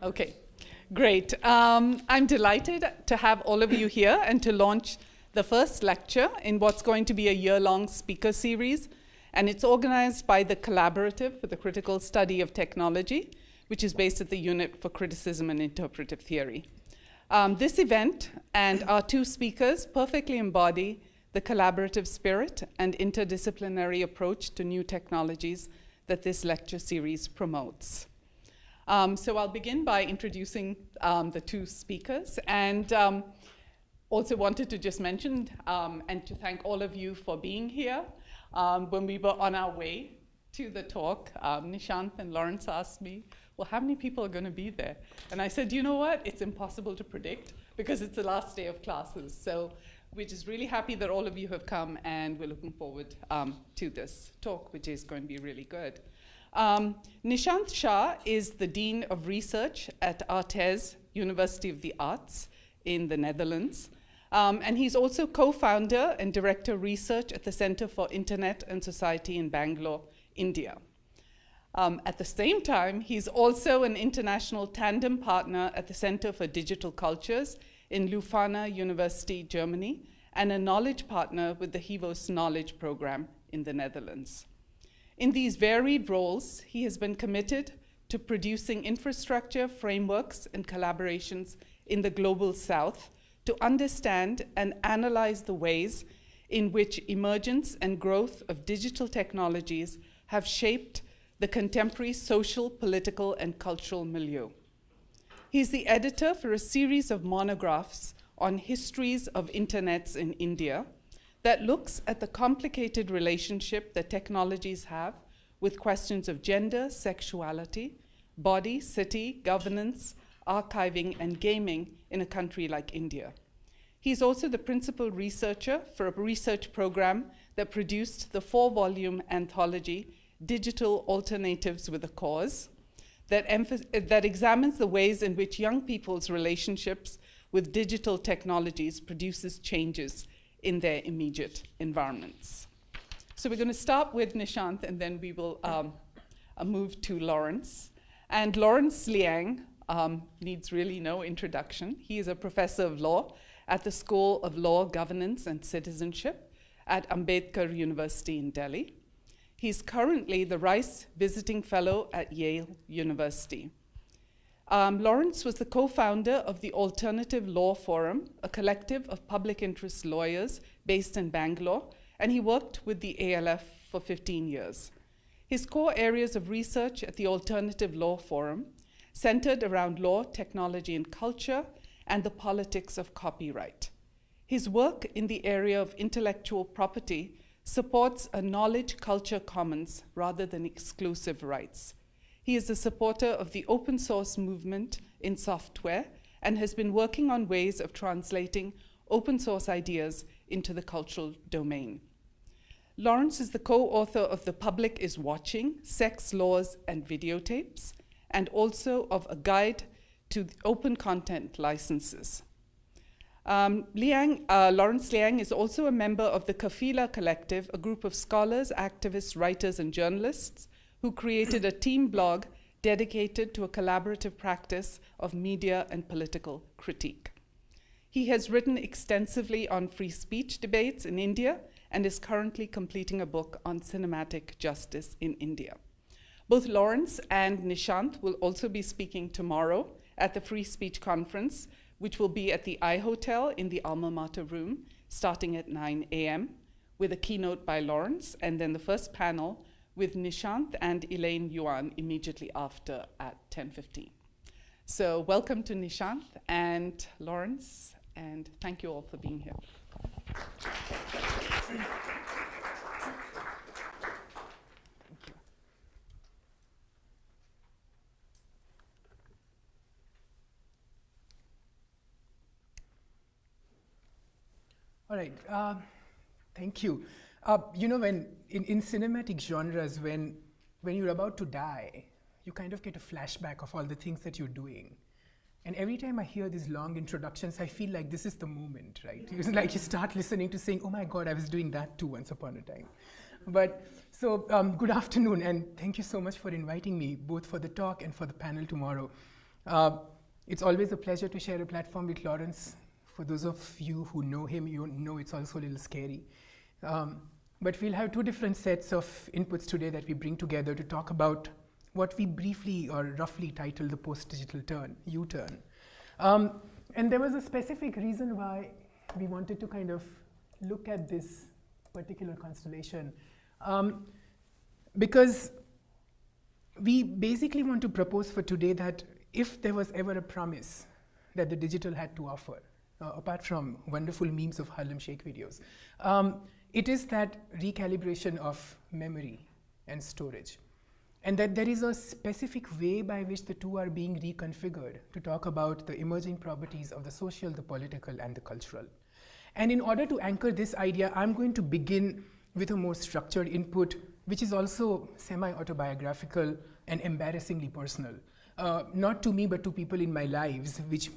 Okay, great. I'm delighted to have all of you here and to launch the first lecture in what's going to be a year-long speaker series. And it's organized by the Collaborative for the Critical Study of Technology, which is based at the Unit for Criticism and Interpretive Theory. This event and our two speakers perfectly embody the collaborative spirit and interdisciplinary approach to new technologies that this lecture series promotes. So I'll begin by introducing the two speakers, and also wanted to just mention and to thank all of you for being here. When we were on our way to the talk, Nishant and Lawrence asked me, well, how many people are going to be there? And I said, you know what? It's impossible to predict because it's the last day of classes. So we're just really happy that all of you have come, and we're looking forward to this talk, which is going to be really good. Nishant Shah is the Dean of Research at Artes, University of the Arts in the Netherlands. And he's also co-founder and director of research at the Center for Internet and Society in Bangalore, India. At the same time, he's also an international tandem partner at the Center for Digital Cultures in Leuphana University, Germany, and a knowledge partner with the HEVOS Knowledge Program in the Netherlands. In these varied roles, he has been committed to producing infrastructure, frameworks, and collaborations in the Global South to understand and analyze the ways in which emergence and growth of digital technologies have shaped the contemporary social, political, and cultural milieu. He's the editor for a series of monographs on histories of internets in India that looks at the complicated relationship that technologies have with questions of gender, sexuality, body, city, governance, archiving, and gaming in a country like India. He's also the principal researcher for a research program that produced the 4-volume anthology, Digital Alternatives with a Cause, that examines the ways in which young people's relationships with digital technologies produces changes in their immediate environments. So we're going to start with Nishant, and then we will move to Lawrence. And Lawrence Liang needs really no introduction. He is a professor of law at the School of Law, Governance, and Citizenship at Ambedkar University in Delhi. He's currently the Rice Visiting Fellow at Yale University. Lawrence was the co-founder of the Alternative Law Forum, a collective of public interest lawyers based in Bangalore, and he worked with the ALF for 15 years. His core areas of research at the Alternative Law Forum centered around law, technology, and culture, and the politics of copyright. His work in the area of intellectual property supports a knowledge culture commons rather than exclusive rights. He is a supporter of the open source movement in software and has been working on ways of translating open source ideas into the cultural domain. Lawrence is the co-author of The Public is Watching, Sex, Laws, and Videotapes, and also of a guide to open content licenses. Lawrence Liang is also a member of the Kafila Collective, a group of scholars, activists, writers, and journalists who created a team blog dedicated to a collaborative practice of media and political critique. He has written extensively on free speech debates in India and is currently completing a book on cinematic justice in India. Both Lawrence and Nishant will also be speaking tomorrow at the Free Speech Conference, which will be at the I Hotel in the Alma Mater room, starting at 9 a.m., with a keynote by Lawrence, and then the first panel with Nishant and Elaine Yuan immediately after at 10:15. So welcome to Nishant and Lawrence, and thank you all for being here. All right, thank you. You know, when in cinematic genres, when you're about to die, you kind of get a flashback of all the things that you're doing. And every time I hear these long introductions, I feel like this is the moment, right? It's like you start listening to saying, oh my God, I was doing that too once upon a time. But so good afternoon, and thank you so much for inviting me, both for the talk and for the panel tomorrow. It's always a pleasure to share a platform with Lawrence. For those of you who know him, you know it's also a little scary. But we'll have two different sets of inputs today that we bring together to talk about what we briefly or roughly title the post-digital turn, U-turn. And there was a specific reason why we wanted to kind of look at this particular constellation. Because we basically want to propose for today that if there was ever a promise that the digital had to offer, apart from wonderful memes of Harlem Shake videos, it is that recalibration of memory and storage. And that there is a specific way by which the two are being reconfigured to talk about the emerging properties of the social, the political, and the cultural. And in order to anchor this idea, I'm going to begin with a more structured input, which is also semi-autobiographical and embarrassingly personal. Not to me, but to people in my lives, which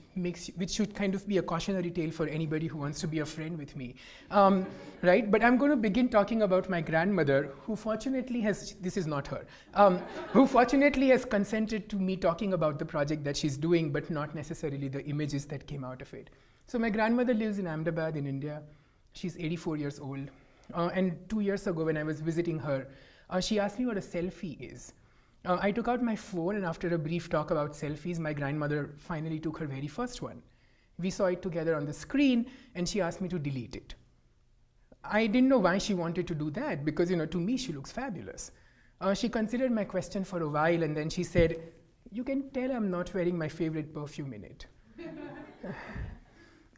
should kind of be a cautionary tale for anybody who wants to be a friend with me, right? But I'm going to begin talking about my grandmother, who fortunately has, this is not her, who fortunately has consented to me talking about the project that she's doing, but not necessarily the images that came out of it. So my grandmother lives in Ahmedabad in India. She's 84 years old. And 2 years ago when I was visiting her, she asked me what a selfie is. I took out my phone, and after a brief talk about selfies, my grandmother finally took her very first one. We saw it together on the screen, and she asked me to delete it. I didn't know why she wanted to do that, because to me she looks fabulous. She considered my question for a while, and then she said, "You can tell I'm not wearing my favorite perfume in it."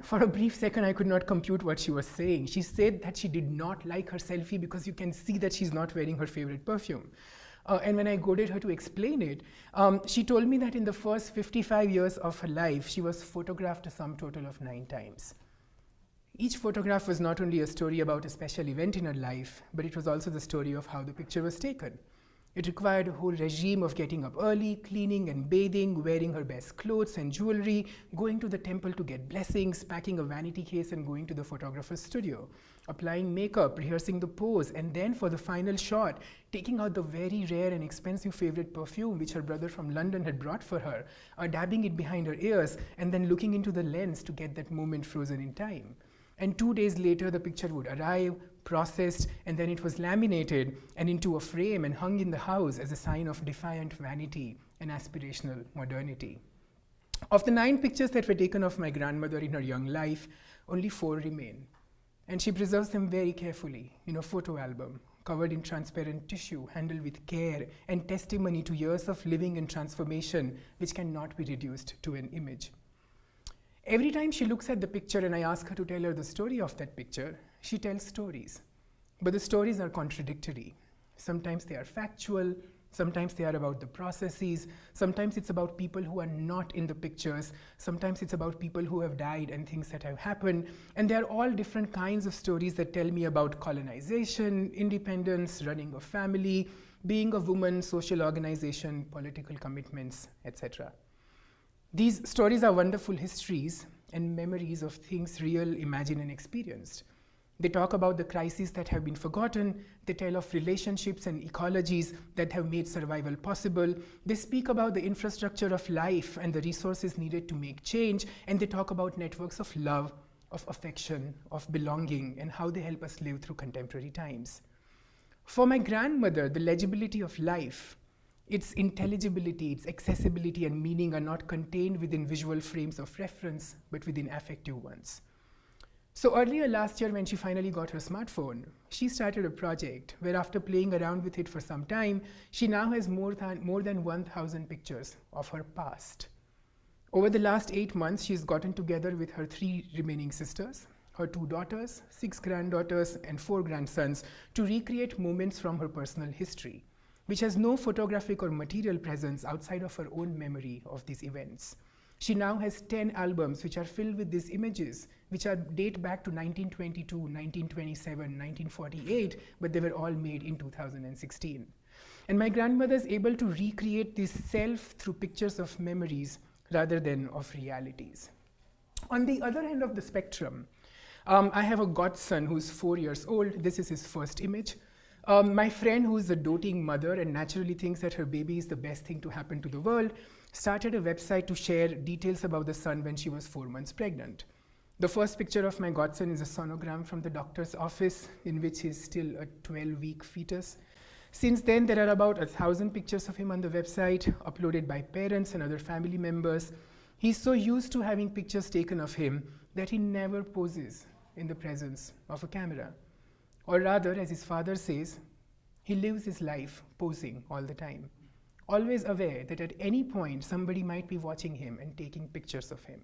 For a brief second, I could not compute what she was saying. She said that she did not like her selfie because you can see that she's not wearing her favorite perfume. And when I goaded her to explain it, she told me that in the first 55 years of her life, she was photographed a sum total of 9 times. Each photograph was not only a story about a special event in her life, but it was also the story of how the picture was taken. It required a whole regime of getting up early, cleaning and bathing, wearing her best clothes and jewelry, going to the temple to get blessings, packing a vanity case and going to the photographer's studio, applying makeup, rehearsing the pose, and then for the final shot, taking out the very rare and expensive favorite perfume which her brother from London had brought for her, dabbing it behind her ears, and then looking into the lens to get that moment frozen in time. And 2 days later, the picture would arrive, processed, and then it was laminated and into a frame and hung in the house as a sign of defiant vanity and aspirational modernity. Of the 9 pictures that were taken of my grandmother in her young life, only 4 remain. And she preserves them very carefully in a photo album, covered in transparent tissue, handled with care, and testimony to years of living and transformation, which cannot be reduced to an image. Every time she looks at the picture and I ask her to tell her the story of that picture, she tells stories. But the stories are contradictory. Sometimes they are factual, sometimes they are about the processes, sometimes it's about people who are not in the pictures, sometimes it's about people who have died and things that have happened, and they are all different kinds of stories that tell me about colonization, independence, running a family, being a woman, social organization, political commitments, etc. These stories are wonderful histories and memories of things real, imagined, and experienced. They talk about the crises that have been forgotten. They tell of relationships and ecologies that have made survival possible. They speak about the infrastructure of life and the resources needed to make change. And they talk about networks of love, of affection, of belonging, and how they help us live through contemporary times. For my grandmother, the legibility of life, its intelligibility, its accessibility and meaning are not contained within visual frames of reference, but within affective ones. So earlier last year when she finally got her smartphone, she started a project where after playing around with it for some time, she now has more than 1,000 pictures of her past. Over the last 8 months, she's gotten together with her 3 remaining sisters, her 2 daughters, 6 granddaughters, and 4 grandsons to recreate moments from her personal history, which has no photographic or material presence outside of her own memory of these events. She now has 10 albums which are filled with these images, which date back to 1922, 1927, 1948, but they were all made in 2016. And my grandmother is able to recreate this self through pictures of memories rather than of realities. On the other end of the spectrum, I have a godson who's 4 years old. This is his first image. My friend, who is a doting mother and naturally thinks that her baby is the best thing to happen to the world, started a website to share details about the son when she was 4 months pregnant. The first picture of my godson is a sonogram from the doctor's office, in which he is still a 12-week fetus. Since then, there are about 1,000 pictures of him on the website, uploaded by parents and other family members. He's so used to having pictures taken of him that he never poses in the presence of a camera. Or rather, as his father says, he lives his life posing all the time, always aware that at any point somebody might be watching him and taking pictures of him.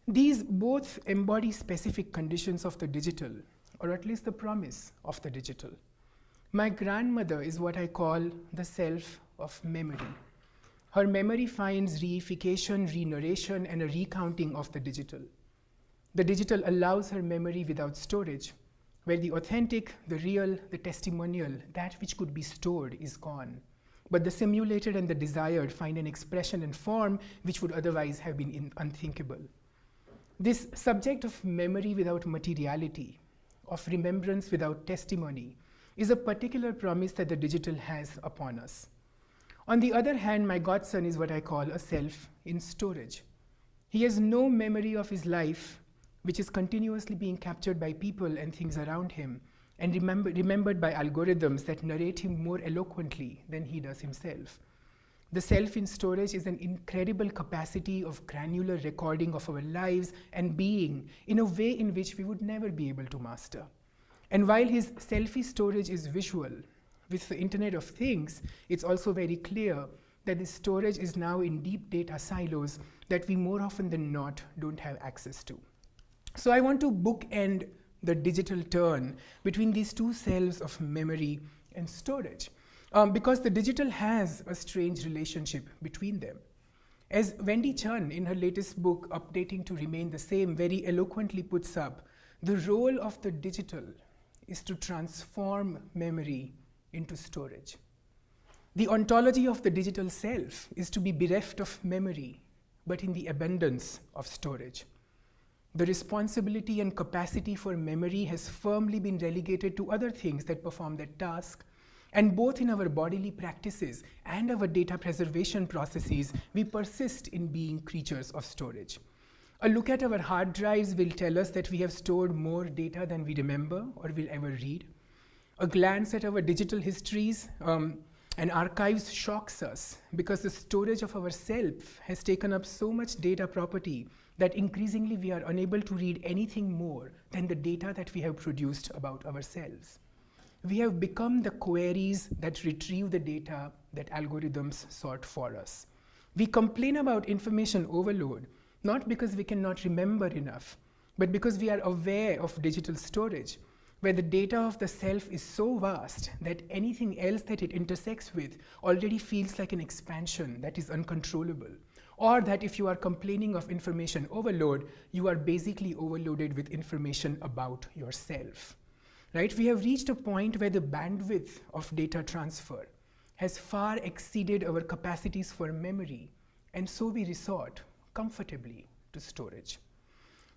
These both embody specific conditions of the digital, or at least the promise of the digital. My grandmother is what I call the self of memory. Her memory finds reification, re-narration, and a recounting of the digital. The digital allows her memory without storage, where the authentic, the real, the testimonial, that which could be stored is gone. But the simulated and the desired find an expression and form which would otherwise have been unthinkable. This subject of memory without materiality, of remembrance without testimony, is a particular promise that the digital has upon us. On the other hand, my godson is what I call a self in storage. He has no memory of his life, which is continuously being captured by people and things around him, and remembered by algorithms that narrate him more eloquently than he does himself. The self in storage is an incredible capacity of granular recording of our lives and being in a way in which we would never be able to master. And while his selfie storage is visual, with the Internet of Things, it's also very clear that this storage is now in deep data silos that we more often than not don't have access to. So I want to bookend the digital turn between these two selves of memory and storage, because the digital has a strange relationship between them. As Wendy Chun, in her latest book, Updating to Remain the Same, very eloquently puts up, the role of the digital is to transform memory into storage. The ontology of the digital self is to be bereft of memory, but in the abundance of storage. The responsibility and capacity for memory has firmly been relegated to other things that perform that task, and both in our bodily practices and our data preservation processes, we persist in being creatures of storage. A look at our hard drives will tell us that we have stored more data than we remember or will ever read. A glance at our digital histories and archives shocks us because the storage of our self has taken up so much data property that increasingly we are unable to read anything more than the data that we have produced about ourselves. We have become the queries that retrieve the data that algorithms sort for us. We complain about information overload, not because we cannot remember enough, but because we are aware of digital storage, where the data of the self is so vast that anything else that it intersects with already feels like an expansion that is uncontrollable. Or that if you are complaining of information overload, you are basically overloaded with information about yourself. Right? We have reached a point where the bandwidth of data transfer has far exceeded our capacities for memory, and so we resort comfortably to storage.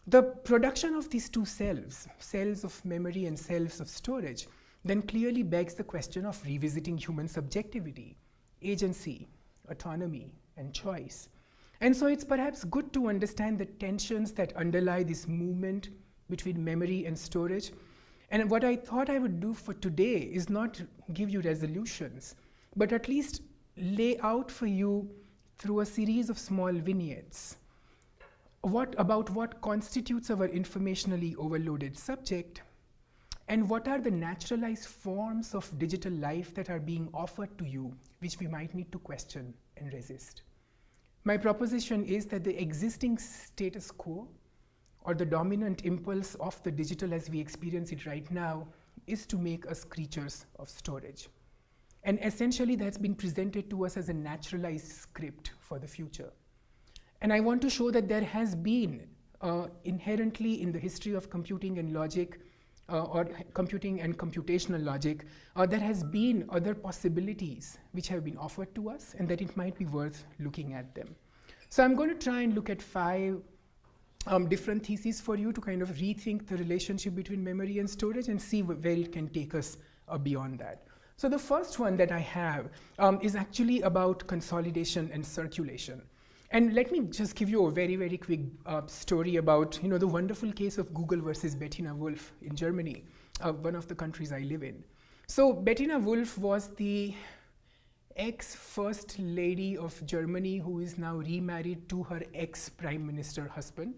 The production of these two selves, selves of memory and selves of storage, then clearly begs the question of revisiting human subjectivity, agency, autonomy, and choice. And so it's perhaps good to understand the tensions that underlie this movement between memory and storage. And what I thought I would do for today is not give you resolutions, but at least lay out for you through a series of small vignettes about what constitutes our informationally overloaded subject, and what are the naturalized forms of digital life that are being offered to you, which we might need to question and resist. My proposition is that the existing status quo, or the dominant impulse of the digital as we experience it right now, is to make us creatures of storage. And essentially that's been presented to us as a naturalized script for the future. And I want to show that there has been inherently in the history of computing and logic, or computing and computational logic, there has been other possibilities which have been offered to us, and that it might be worth looking at them. So I'm going to try and look at 5 different theses for you to kind of rethink the relationship between memory and storage and see where it can take us beyond that. So the first one that I have is actually about consolidation and circulation. And let me just give you a very, very quick story about the wonderful case of Google versus Bettina Wulff in Germany, one of the countries I live in. So Bettina Wulff was the ex-first lady of Germany who is now remarried to her ex-prime minister husband.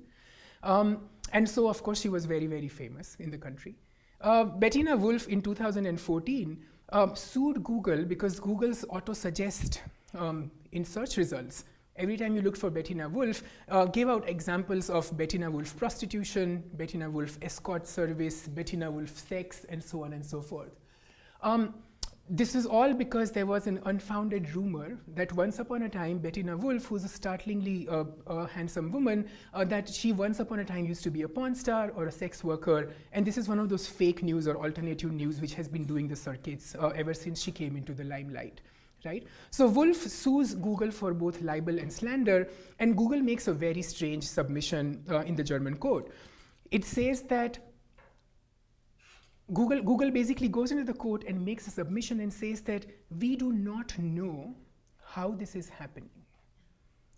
And so, of course, she was very, very famous in the country. Bettina Wulff in 2014 sued Google because Google's auto-suggest in search results, every time you looked for Bettina Wulff, gave out examples of Bettina Wulff prostitution, Bettina Wulff escort service, Bettina Wulff sex, and so on and so forth. This is all because there was an unfounded rumor that once upon a time, Bettina Wulff, who's a startlingly handsome woman, that she once upon a time used to be a porn star or a sex worker. And this is one of those fake news or alternative news which has been doing the circuits ever since she came into the limelight. Right? So Wulff sues Google for both libel and slander, and Google makes a very strange submission in the German court. It says that Google basically goes into the court and makes a submission and says that we do not know how this is happening.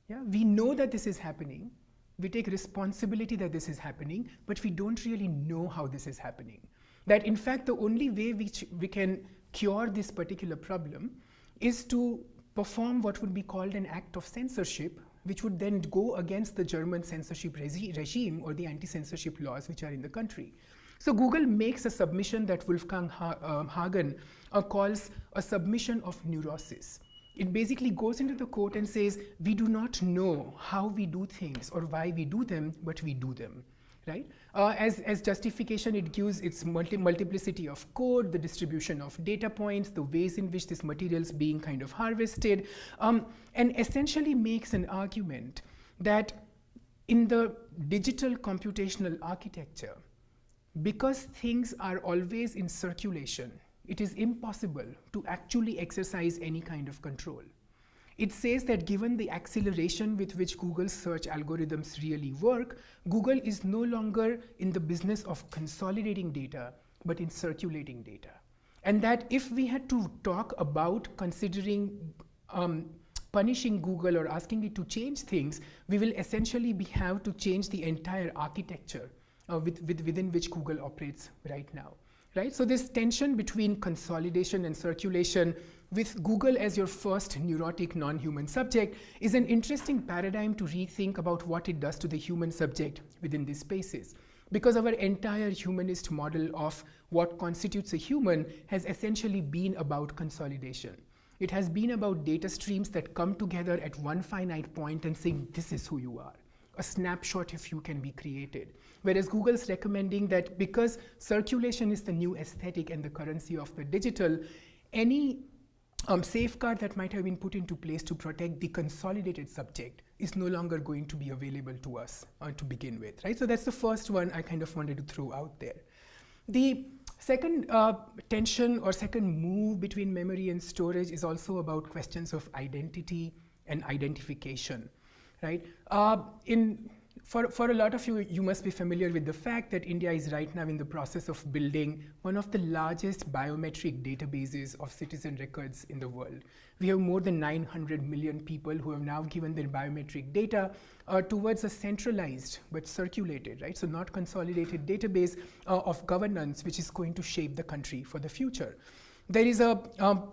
Yeah? We know that this is happening. We take responsibility that this is happening, but we don't really know how this is happening. That in fact, the only way which we can cure this particular problem is to perform what would be called an act of censorship, which would then go against the German censorship regime or the anti-censorship laws which are in the country. So Google makes a submission that Wolfgang Hagen calls a submission of neurosis. It basically goes into the court and says, we do not know how we do things or why we do them, but we do them. Right? As justification, it gives its multiplicity of code, the distribution of data points, the ways in which this material is being kind of harvested, and essentially makes an argument that in the digital computational architecture, because things are always in circulation, it is impossible to actually exercise any kind of control. It says that given the acceleration with which Google's search algorithms really work, Google is no longer in the business of consolidating data, but in circulating data. And that if we had to talk about considering punishing Google or asking it to change things, we will essentially have to change the entire architecture within which Google operates right now. Right? So this tension between consolidation and circulation with Google as your first neurotic non-human subject is an interesting paradigm to rethink about what it does to the human subject within these spaces. Because our entire humanist model of what constitutes a human has essentially been about consolidation. It has been about data streams that come together at one finite point and saying, this is who you are. A snapshot of you can be created. Whereas Google's recommending that because circulation is the new aesthetic and the currency of the digital, any safeguard that might have been put into place to protect the consolidated subject is no longer going to be available to us to begin with. Right? So that's the first one I kind of wanted to throw out there. The second tension or second move between memory and storage is also about questions of identity and identification. Right? For a lot of you, you must be familiar with the fact that India is right now in the process of building one of the largest biometric databases of citizen records in the world. We have more than 900 million people who have now given their biometric data towards a centralized but circulated, right? So not consolidated database of governance, which is going to shape the country for the future. There is a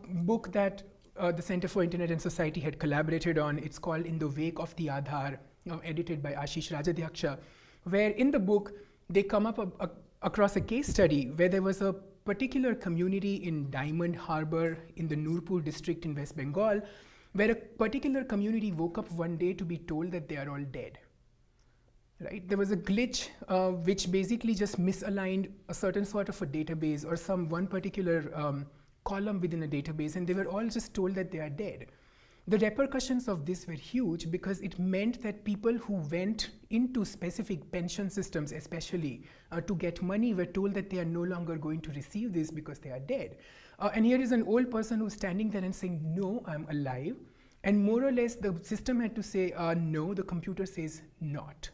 book that the Center for Internet and Society had collaborated on. It's called In the Wake of the Aadhaar, edited by Ashish Rajadhyaksha, where in the book they come up across a case study where there was a particular community in Diamond Harbor in the Nurpur district in West Bengal, where a particular community woke up one day to be told that they are all dead. Right? There was a glitch which basically just misaligned a certain sort of a database or one particular column within a database, and they were all just told that they are dead. The repercussions of this were huge because it meant that people who went into specific pension systems, especially to get money, were told that they are no longer going to receive this because they are dead. And here is an old person who's standing there and saying, no, I'm alive. And more or less, the system had to say, no, the computer says not.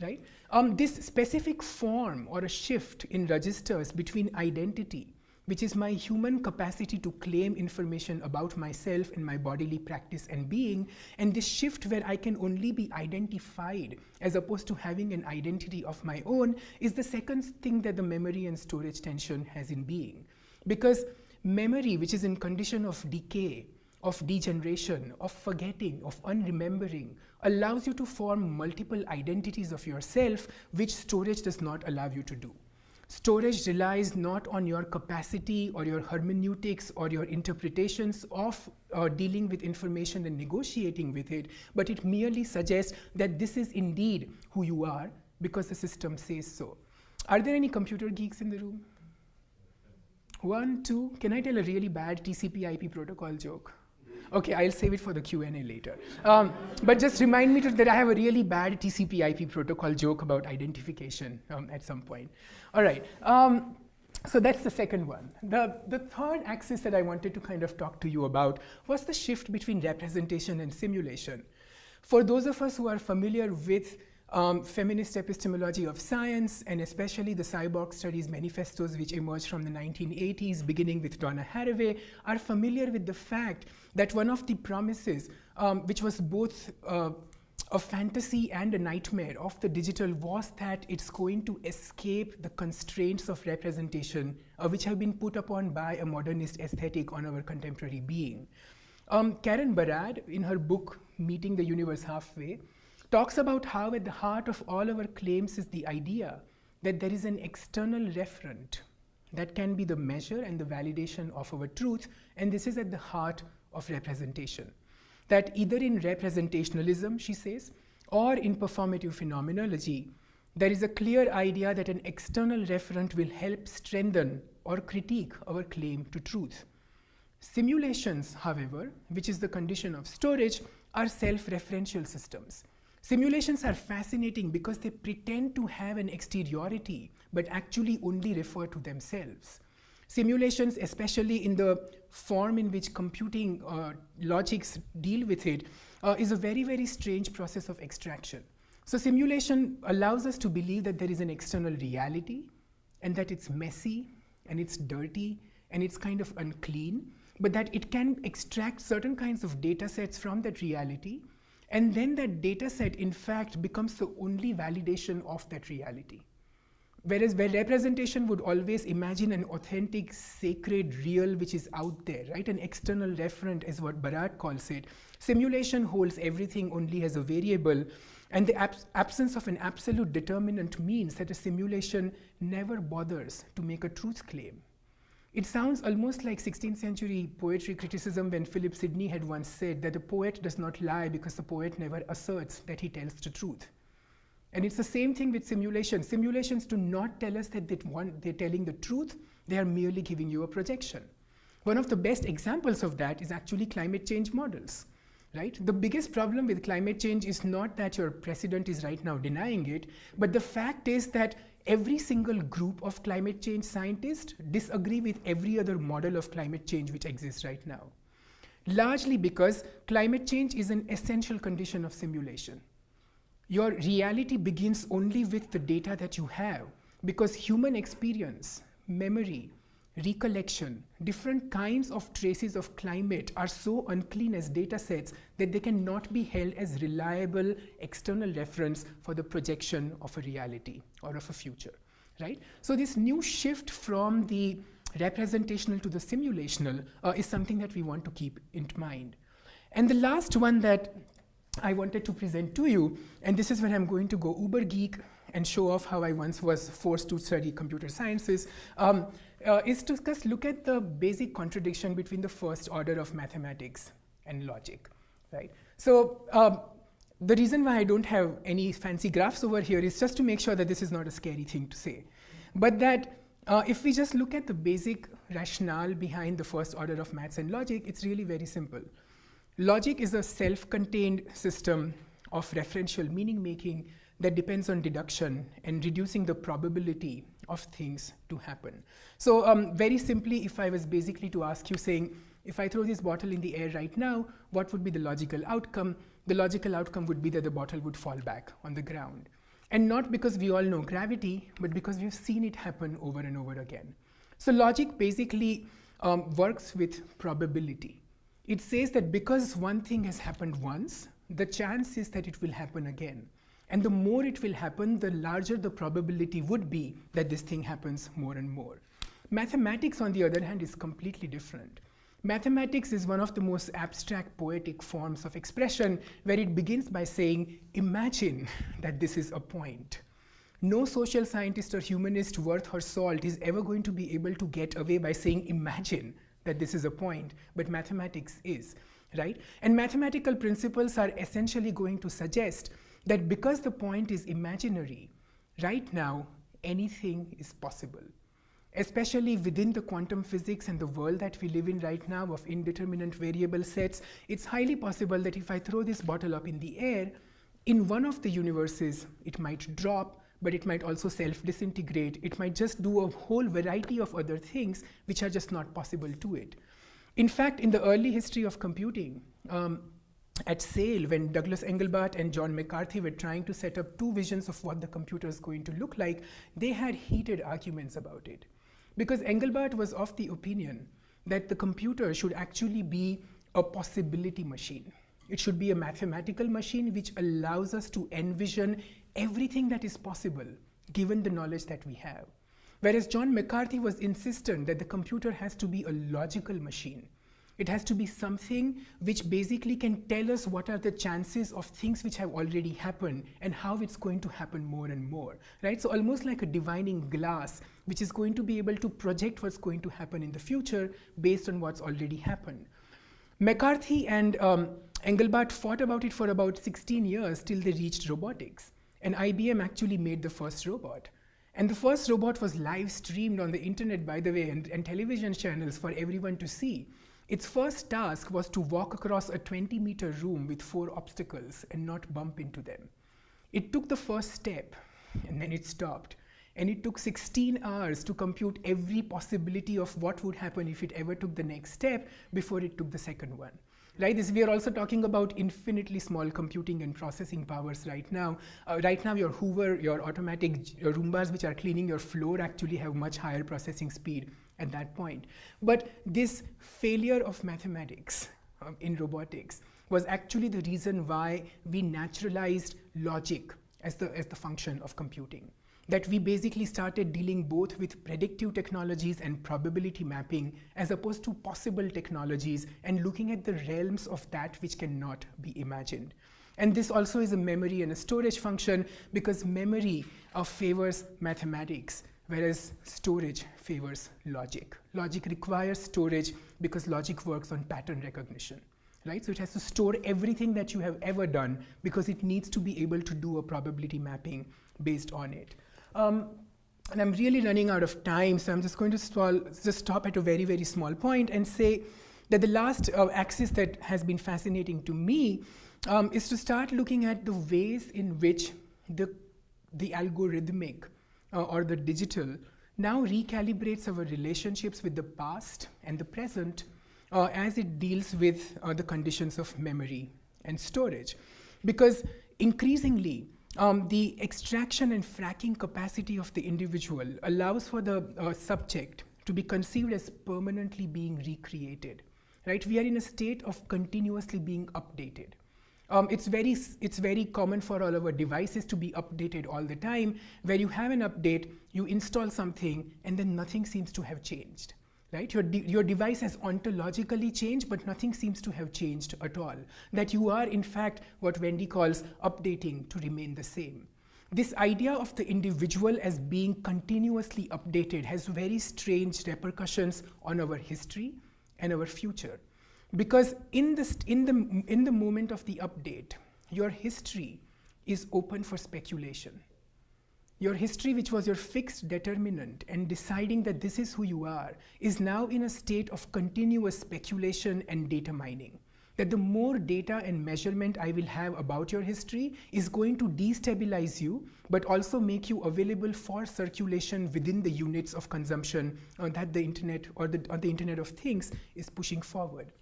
Right? This specific form or a shift in registers between identity which is my human capacity to claim information about myself and my bodily practice and being, and this shift where I can only be identified as opposed to having an identity of my own, is the second thing that the memory and storage tension has in being. Because memory, which is in condition of decay, of degeneration, of forgetting, of unremembering, allows you to form multiple identities of yourself, which storage does not allow you to do. Storage relies not on your capacity or your hermeneutics or your interpretations of dealing with information and negotiating with it, but it merely suggests that this is indeed who you are because the system says so. Are there any computer geeks in the room? 1, 2, can I tell a really bad TCP/IP protocol joke? Okay, I'll save it for the Q&A later. But just remind me that I have a really bad TCP/IP protocol joke about identification at some point. All right, so that's the second one. The third axis that I wanted to kind of talk to you about was the shift between representation and simulation. For those of us who are familiar with feminist epistemology of science, and especially the cyborg studies manifestos which emerged from the 1980s, beginning with Donna Haraway, are familiar with the fact that one of the promises, which was both a fantasy and a nightmare of the digital, was that it's going to escape the constraints of representation, which have been put upon by a modernist aesthetic on our contemporary being. Karen Barad, in her book, Meeting the Universe Halfway, talks about how at the heart of all our claims is the idea that there is an external referent that can be the measure and the validation of our truth, and this is at the heart of representation. That either in representationalism, she says, or in performative phenomenology, there is a clear idea that an external referent will help strengthen or critique our claim to truth. Simulations, however, which is the condition of storage, are self-referential systems. Simulations are fascinating because they pretend to have an exteriority, but actually only refer to themselves. Simulations, especially in the form in which computing logics deal with it, is a very, very strange process of extraction. So simulation allows us to believe that there is an external reality, and that it's messy, and it's dirty, and it's kind of unclean, but that it can extract certain kinds of data sets from that reality, and then that data set, in fact, becomes the only validation of that reality. Whereas where representation would always imagine an authentic, sacred real which is out there, right? An external referent is what Barat calls it. Simulation holds everything only as a variable, and the absence of an absolute determinant means that a simulation never bothers to make a truth claim. It sounds almost like 16th century poetry criticism when Philip Sidney had once said that the poet does not lie because the poet never asserts that he tells the truth. And it's the same thing with simulations. Simulations do not tell us that they're telling the truth, they are merely giving you a projection. One of the best examples of that is actually climate change models, right? The biggest problem with climate change is not that your president is right now denying it, but the fact is that every single group of climate change scientists disagree with every other model of climate change which exists right now. Largely because climate change is an essential condition of simulation. Your reality begins only with the data that you have, because human experience, memory, recollection, different kinds of traces of climate are so unclean as data sets that they cannot be held as reliable external reference for the projection of a reality or of a future, right? So this new shift from the representational to the simulational is something that we want to keep in mind. And the last one that I wanted to present to you, and this is when I'm going to go uber geek and show off how I once was forced to study computer sciences, is to just look at the basic contradiction between the first order of mathematics and logic, right? So the reason why I don't have any fancy graphs over here is just to make sure that this is not a scary thing to say. But that if we just look at the basic rationale behind the first order of maths and logic, it's really very simple. Logic is a self-contained system of referential meaning making that depends on deduction and reducing the probability of things to happen. So very simply, if I was basically to ask you saying, if I throw this bottle in the air right now, what would be the logical outcome? The logical outcome would be that the bottle would fall back on the ground. And not because we all know gravity, but because we've seen it happen over and over again. So logic basically works with probability. It says that because one thing has happened once, the chance is that it will happen again. And the more it will happen, the larger the probability would be that this thing happens more and more. Mathematics, on the other hand, is completely different. Mathematics is one of the most abstract poetic forms of expression, where it begins by saying, imagine that this is a point. No social scientist or humanist worth her salt is ever going to be able to get away by saying, imagine that this is a point, but mathematics is, right? And mathematical principles are essentially going to suggest that because the point is imaginary, right now, anything is possible. Especially within the quantum physics and the world that we live in right now of indeterminate variable sets, it's highly possible that if I throw this bottle up in the air, in one of the universes, it might drop, but it might also self-disintegrate. It might just do a whole variety of other things which are just not possible to it. In fact, in the early history of computing, at Yale, when Douglas Engelbart and John McCarthy were trying to set up two visions of what the computer is going to look like, they had heated arguments about it. Because Engelbart was of the opinion that the computer should actually be a possibility machine. It should be a mathematical machine which allows us to envision everything that is possible given the knowledge that we have. Whereas John McCarthy was insistent that the computer has to be a logical machine. It has to be something which basically can tell us what are the chances of things which have already happened and how it's going to happen more and more, right? So almost like a divining glass, which is going to be able to project what's going to happen in the future based on what's already happened. McCarthy and Engelbart fought about it for about 16 years till they reached robotics. And IBM actually made the first robot. And the first robot was live streamed on the internet, by the way, and television channels for everyone to see. Its first task was to walk across a 20-meter room with 4 obstacles and not bump into them. It took the first step, and then it stopped. And it took 16 hours to compute every possibility of what would happen if it ever took the next step before it took the second one. Right? We are also talking about infinitely small computing and processing powers right now. Right now, your Hoover, your automatic Roombas which are cleaning your floor actually have much higher processing speed at that point. But this failure of mathematics in robotics was actually the reason why we naturalized logic as the function of computing. That we basically started dealing both with predictive technologies and probability mapping as opposed to possible technologies and looking at the realms of that which cannot be imagined. And this also is a memory and a storage function because memory favors mathematics, whereas storage favors logic. Logic requires storage because logic works on pattern recognition. Right? So it has to store everything that you have ever done because it needs to be able to do a probability mapping based on it. And I'm really running out of time, so I'm just going to stop at a very, very small point and say that the last axis that has been fascinating to me is to start looking at the ways in which the algorithmic or the digital now recalibrates our relationships with the past and the present as it deals with the conditions of memory and storage. Because increasingly, the extraction and fracking capacity of the individual allows for the subject to be conceived as permanently being recreated. Right? We are in a state of continuously being updated. It's very common for all our devices to be updated all the time, where you have an update, you install something, and then nothing seems to have changed. Right? Your device has ontologically changed, but nothing seems to have changed at all. That you are, in fact, what Wendy calls updating to remain the same. This idea of the individual as being continuously updated has very strange repercussions on our history and our future. Because in the moment of the update, your history is open for speculation. Your history, which was your fixed determinant and deciding that this is who you are, is now in a state of continuous speculation and data mining. That the more data and measurement I will have about your history is going to destabilize you, but also make you available for circulation within the units of consumption that the internet or the Internet of Things is pushing forward.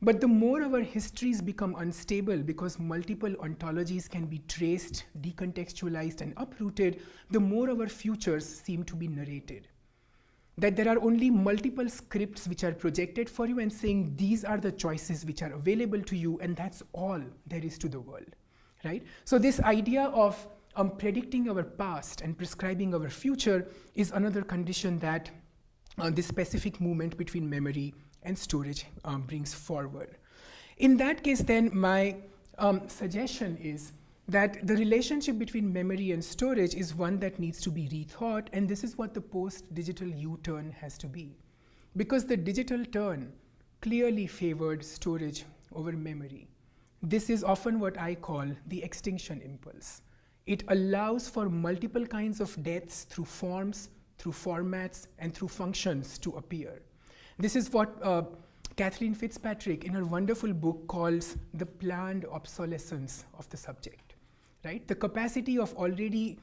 But the more our histories become unstable because multiple ontologies can be traced, decontextualized, and uprooted, the more our futures seem to be narrated. that there are only multiple scripts which are projected for you and saying these are the choices which are available to you, and that's all there is to the world, right? So this idea of predicting our past and prescribing our future is another condition that this specific movement between memory and storage brings forward. In that case, then, my suggestion is that the relationship between memory and storage is one that needs to be rethought, and this is what the post-digital U-turn has to be. Because the digital turn clearly favored storage over memory. This is often what I call the extinction impulse. It allows for multiple kinds of deaths through forms, through formats, and through functions to appear. This is what Kathleen Fitzpatrick in her wonderful book calls the planned obsolescence of the subject, right? The capacity of already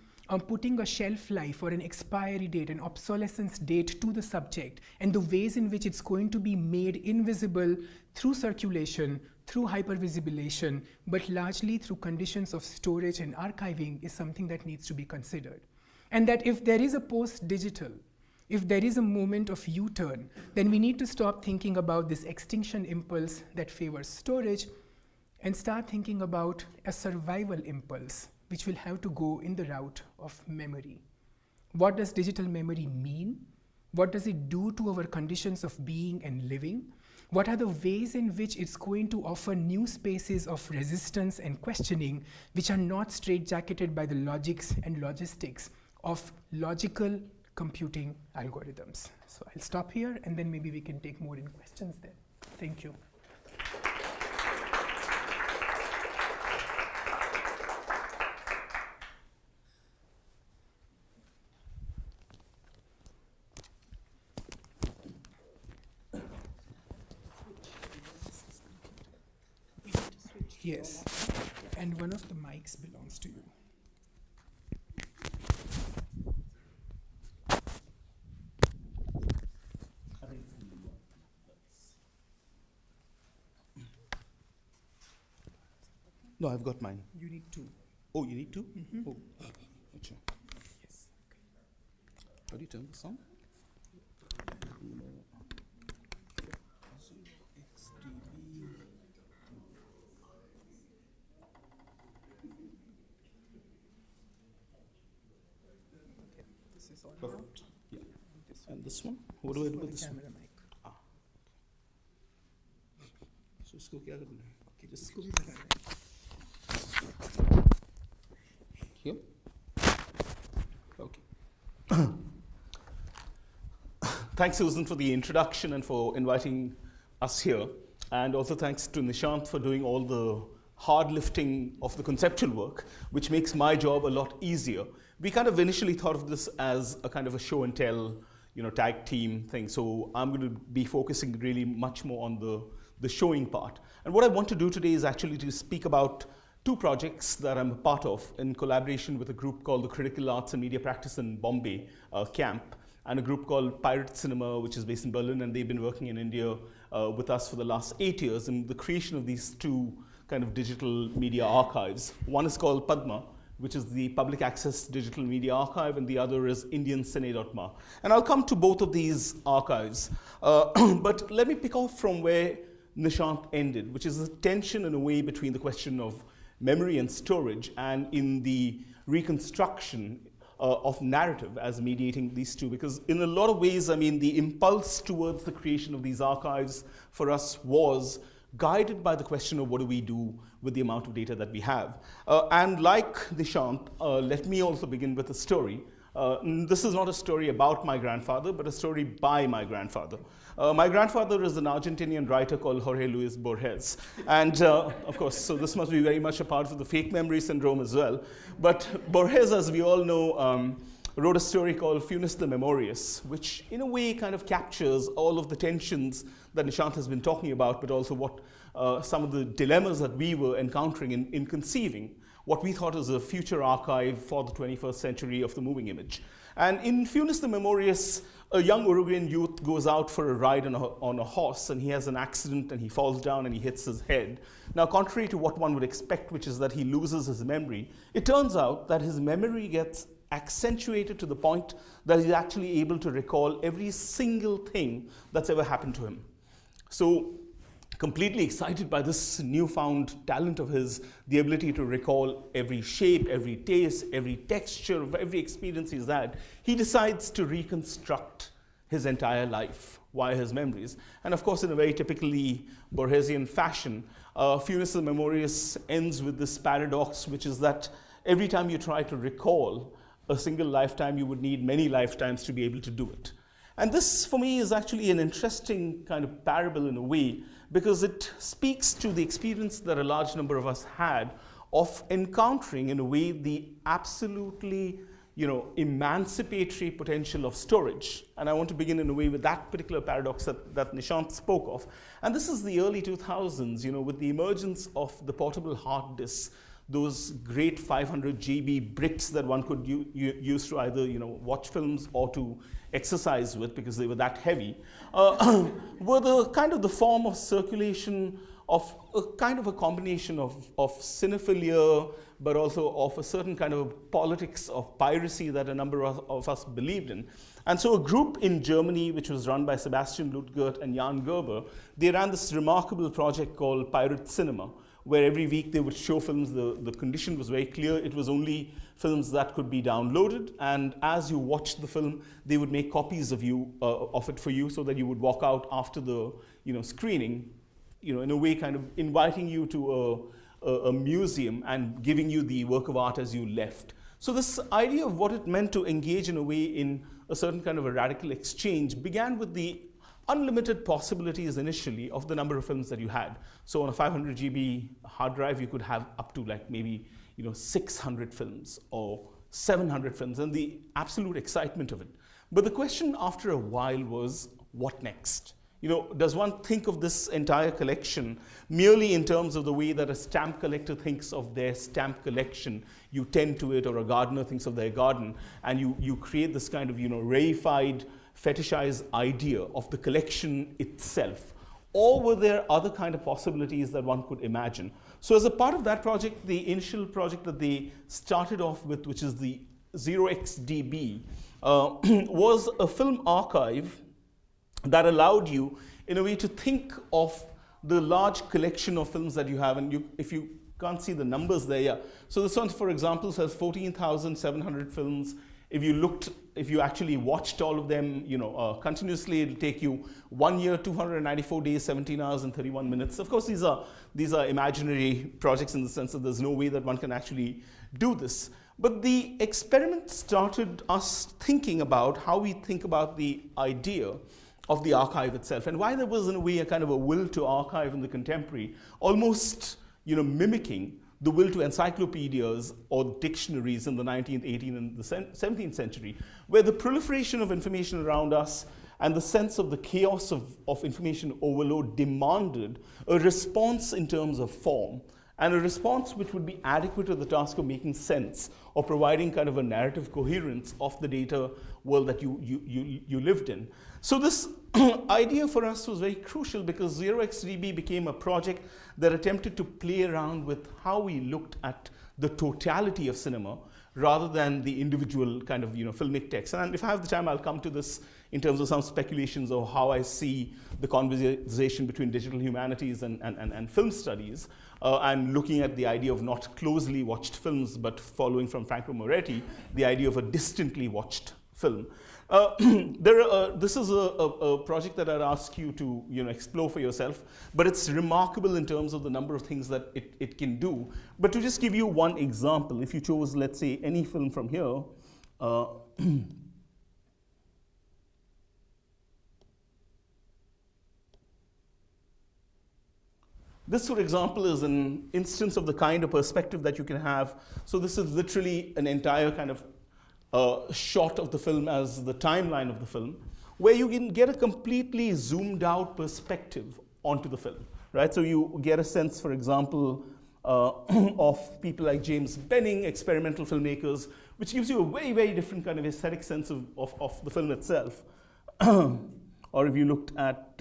putting a shelf life or an expiry date, an obsolescence date to the subject, and the ways in which it's going to be made invisible through circulation, through hypervisibilization, but largely through conditions of storage and archiving is something that needs to be considered. And that if there is a post-digital, if there is a moment of U-turn, then we need to stop thinking about this extinction impulse that favors storage and start thinking about a survival impulse, which will have to go in the route of memory. What does digital memory mean? What does it do to our conditions of being and living? What are the ways in which it's going to offer new spaces of resistance and questioning, which are not straitjacketed by the logics and logistics of logical computing algorithms? So I'll stop here, and then maybe we can take more in questions then. Thank you. Yes, and one of the mics belongs to you. No, I've got mine. You need two. Oh, you need two? Mm-hmm. Oh, gotcha. Yes. How do you turn this on? This is all. Perfect. Yeah. And this one? What do I do with this one? Camera mic. Ah. So इसको क्या करना है? Okay, just इसको भी लगाना है. Here? Okay. Thanks, Susan, for the introduction and for inviting us here. And also thanks to Nishant for doing all the hard lifting of the conceptual work, which makes my job a lot easier. We kind of initially thought of this as a kind of a show and tell, tag team thing. So I'm going to be focusing really much more on the showing part. And what I want to do today is actually to speak about two projects that I'm a part of in collaboration with a group called the Critical Arts and Media Practice in Bombay camp, and a group called Pirate Cinema, which is based in Berlin, and they've been working in India with us for the last 8 years in the creation of these two kind of digital media archives. One is called Padma, which is the public access digital media archive, and the other is IndianCine.ma. And I'll come to both of these archives. But let me pick off from where Nishant ended, which is the tension in a way between the question of memory and storage, and in the reconstruction of narrative as mediating these two. Because in a lot of ways, the impulse towards the creation of these archives for us was guided by the question of what do we do with the amount of data that we have. And like Nishant, let me also begin with a story. This is not a story about my grandfather, but a story by my grandfather. My grandfather is an Argentinian writer called Jorge Luis Borges. And of course, so this must be very much a part of the fake memory syndrome as well. But Borges, as we all know, wrote a story called Funes the Memorious, which in a way kind of captures all of the tensions that Nishant has been talking about, but also what some of the dilemmas that we were encountering in conceiving what we thought was a future archive for the 21st century of the moving image. And in Funes the Memorious, a young Uruguayan youth goes out for a ride on a horse, and he has an accident, and he falls down and he hits his head. Now, contrary to what one would expect, which is that he loses his memory, it turns out that his memory gets accentuated to the point that he's actually able to recall every single thing that's ever happened to him. So, completely excited by this newfound talent of his, the ability to recall every shape, every taste, every texture, every experience he's had, he decides to reconstruct his entire life via his memories. And of course, in a very typically Borgesian fashion, Funes the Memorious ends with this paradox, which is that every time you try to recall a single lifetime, you would need many lifetimes to be able to do it. And this, for me, is actually an interesting kind of parable in a way, because it speaks to the experience that a large number of us had of encountering, in a way, the absolutely emancipatory potential of storage. And I want to begin in a way with that particular paradox that Nishant spoke of. And this is the early 2000s, with the emergence of the portable hard disks, those great 500 GB bricks that one could use to either watch films or to exercise with, because they were that heavy, were the kind of the form of circulation of a kind of a combination of cinephilia, but also of a certain kind of politics of piracy that a number of us believed in. And so a group in Germany, which was run by Sebastian Lutgert and Jan Gerber, they ran this remarkable project called Pirate Cinema, where every week they would show films. The condition was very clear. It was only films that could be downloaded, and as you watched the film, they would make copies of it for you, so that you would walk out after the screening, in a way kind of inviting you to a museum and giving you the work of art as you left. So this idea of what it meant to engage in a way in a certain kind of a radical exchange began with the unlimited possibilities initially of the number of films that you had. So on a 500 GB hard drive, you could have up to like maybe 600 films or 700 films, and the absolute excitement of it. But the question after a while was, what next? Does one think of this entire collection merely in terms of the way that a stamp collector thinks of their stamp collection? You tend to it, or a gardener thinks of their garden, and you create this kind of reified, fetishized idea of the collection itself. Or were there other kind of possibilities that one could imagine? So as a part of that project, the initial project that they started off with, which is the 0xDB, was a film archive that allowed you, in a way, to think of the large collection of films that you have. And if you can't see the numbers there, yeah. So this one, for example, says 14,700 films. If you actually watched all of them, continuously, it'll take you 1 year, 294 days, 17 hours, and 31 minutes. Of course, these are imaginary projects in the sense that there's no way that one can actually do this. But the experiment started us thinking about how we think about the idea of the archive itself, and why there was, in a way, a kind of a will to archive in the contemporary, almost mimicking the will to encyclopedias or dictionaries in the 19th, 18th, and the 17th century, where the proliferation of information around us and the sense of the chaos of information overload demanded a response in terms of form, and a response which would be adequate to the task of making sense or providing kind of a narrative coherence of the data world that you lived in. So this idea for us was very crucial, because 0xDB became a project that attempted to play around with how we looked at the totality of cinema rather than the individual kind of filmic text. And if I have the time, I'll come to this in terms of some speculations of how I see the conversation between digital humanities and film studies, and looking at the idea of not closely watched films, but following from Franco Moretti, the idea of a distantly watched film. This is a project that I'd ask you to explore for yourself, but it's remarkable in terms of the number of things that it can do. But to just give you one example, if you chose, let's say, any film from here, this, for example, is an instance of the kind of perspective that you can have. So this is literally an entire kind of shot of the film as the timeline of the film, where you can get a completely zoomed out perspective onto the film, right? So you get a sense, for example, of people like James Benning, experimental filmmakers, which gives you a very, very different kind of aesthetic sense of the film itself. Or if you looked at,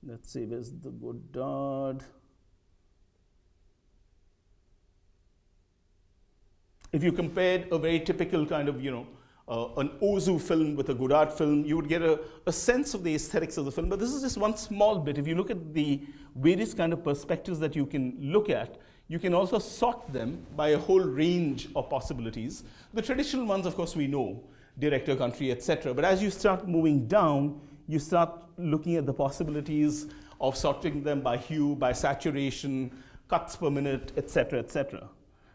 let's say, where's the Godard? if you compared a very typical kind of, an Ozu film with a Godard film, you would get a sense of the aesthetics of the film. But this is just one small bit. If you look at the various kind of perspectives that you can look at, you can also sort them by a whole range of possibilities. The traditional ones, of course, we know, director, country, etc. But as you start moving down, you start looking at the possibilities of sorting them by hue, by saturation, cuts per minute, etc., etc.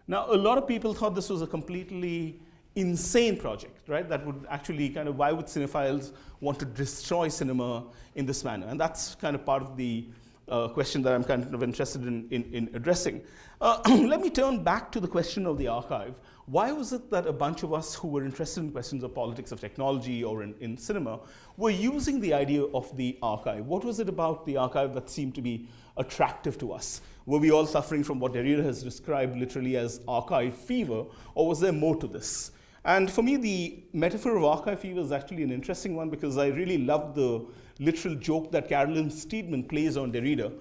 Now, a lot of people thought this was a completely insane project, right? That would actually kind of, why would cinephiles want to destroy cinema in this manner? And that's kind of part of the question that I'm kind of interested in addressing. Let me turn back to the question of the archive. Why was it that a bunch of us who were interested in questions of politics of technology or in cinema were using the idea of the archive? What was it about the archive that seemed to be attractive to us? Were we all suffering from what Derrida has described literally as archive fever, or was there more to this? And for me, the metaphor of archive fever is actually an interesting one, because I really love the literal joke that Carolyn Steedman plays on Derrida.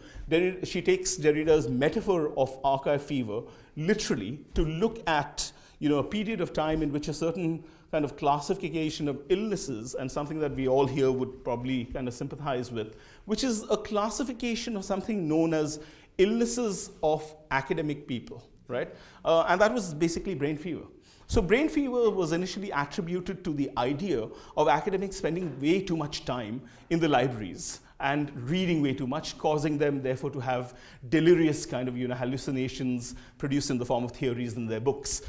She takes Derrida's metaphor of archive fever literally to look at a period of time in which a certain kind of classification of illnesses, and something that we all here would probably kind of sympathize with, which is a classification of something known as illnesses of academic people, right? And that was basically brain fever. So brain fever was initially attributed to the idea of academics spending way too much time in the libraries and reading way too much, causing them therefore to have delirious kind of hallucinations produced in the form of theories in their books.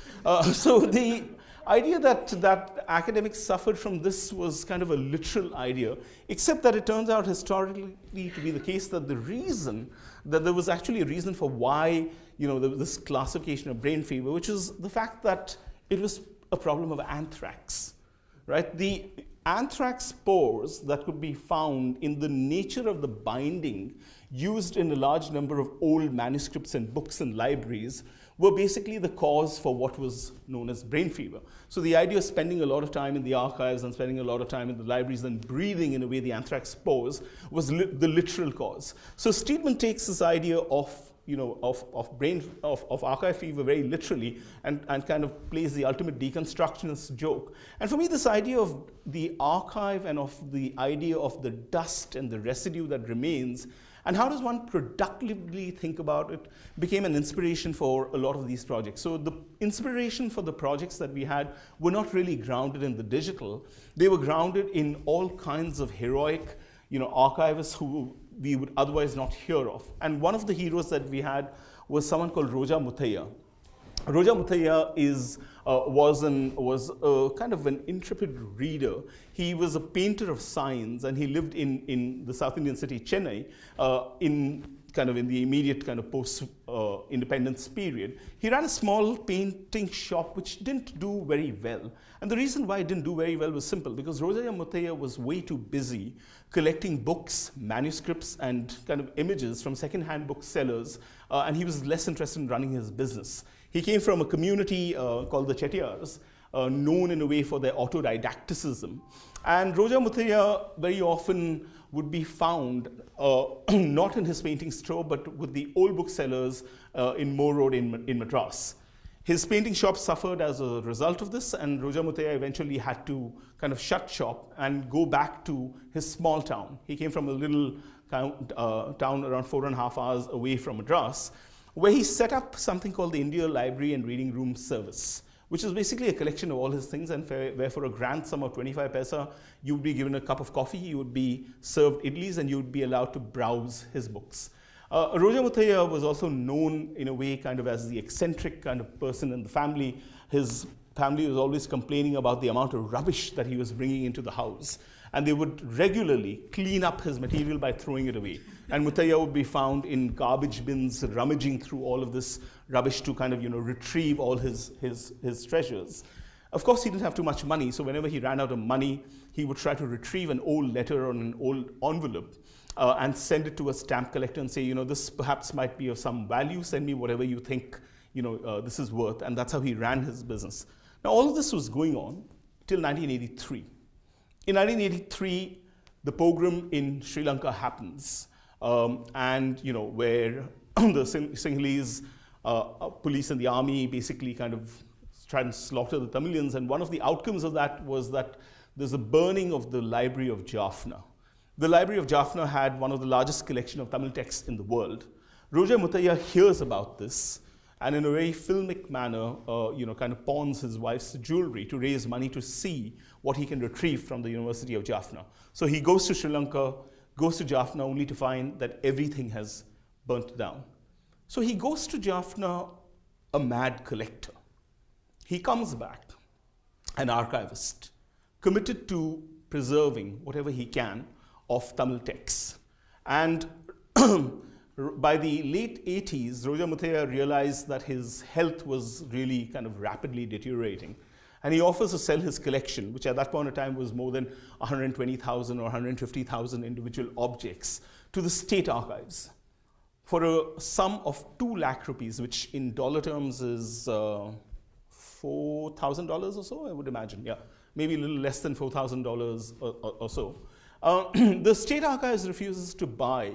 So the idea that academics suffered from this was kind of a literal idea, except that it turns out historically to be the case that there was actually a reason for why there was this classification of brain fever, which is the fact that it was a problem of anthrax, right? The anthrax spores that could be found in the nature of the binding used in a large number of old manuscripts and books and libraries were basically the cause for what was known as brain fever. So the idea of spending a lot of time in the archives and spending a lot of time in the libraries and breathing in a way the anthrax spores was the literal cause. So Steedman takes this idea of archive fever very literally and kind of plays the ultimate deconstructionist joke. And for me, this idea of the archive and of the idea of the dust and the residue that remains, and how does one productively think about it, became an inspiration for a lot of these projects. So the inspiration for the projects that we had were not really grounded in the digital. They were grounded in all kinds of heroic archivists who we would otherwise not hear of. And one of the heroes that we had was someone called Roja Muthaiya. Roja Muthaiya was a kind of an intrepid reader. He was a painter of signs, and he lived in the South Indian city, Chennai, in the immediate kind of post-independence period. He ran a small painting shop which didn't do very well. And the reason why it didn't do very well was simple, because Roja Muthaiya was way too busy collecting books, manuscripts, and kind of images from second-hand booksellers, and he was less interested in running his business. He came from a community called the Chettiars, known in a way for their autodidacticism. And Roja Muthaiya very often would be found not in his painting store, but with the old booksellers in Moore Road in Madras. His painting shop suffered as a result of this, and Roja Muthaiya eventually had to kind of shut shop and go back to his small town. He came from a little town around 4.5 hours away from Madras, where he set up something called the India Library and Reading Room Service, which is basically a collection of all his things, and where for a grand sum of 25 paisa, you would be given a cup of coffee, you would be served idlis, and you would be allowed to browse his books. Roja Muthaiya was also known in a way kind of as the eccentric kind of person in the family. His family was always complaining about the amount of rubbish that he was bringing into the house. And they would regularly clean up his material by throwing it away. And Muthaiya would be found in garbage bins, rummaging through all of this rubbish to kind of, retrieve all his treasures. Of course, he didn't have too much money, so whenever he ran out of money, he would try to retrieve an old letter on an old envelope and send it to a stamp collector and say, this perhaps might be of some value, send me whatever you think, this is worth. And that's how he ran his business. Now, all of this was going on till 1983. In 1983, the pogrom in Sri Lanka happens, and where the Sinhalese police and the army basically kind of try and slaughter the Tamilians. And one of the outcomes of that was that there's a burning of the Library of Jaffna. The Library of Jaffna had one of the largest collection of Tamil texts in the world. Roja Muthaiya hears about this, and in a very filmic manner, kind of pawns his wife's jewelry to raise money to see what he can retrieve from the University of Jaffna. So he goes to Sri Lanka, goes to Jaffna only to find that everything has burnt down. So he goes to Jaffna a mad collector. He comes back, an archivist, committed to preserving whatever he can of Tamil texts. And by the late 80s, Roja Muthaiya realized that his health was really kind of rapidly deteriorating. And he offers to sell his collection, which at that point in time was more than 120,000 or 150,000 individual objects, to the state archives for a sum of 2 lakh rupees, which in dollar terms is $4,000 or so, I would imagine. Yeah, maybe a little less than $4,000 or so. The state archives refuses to buy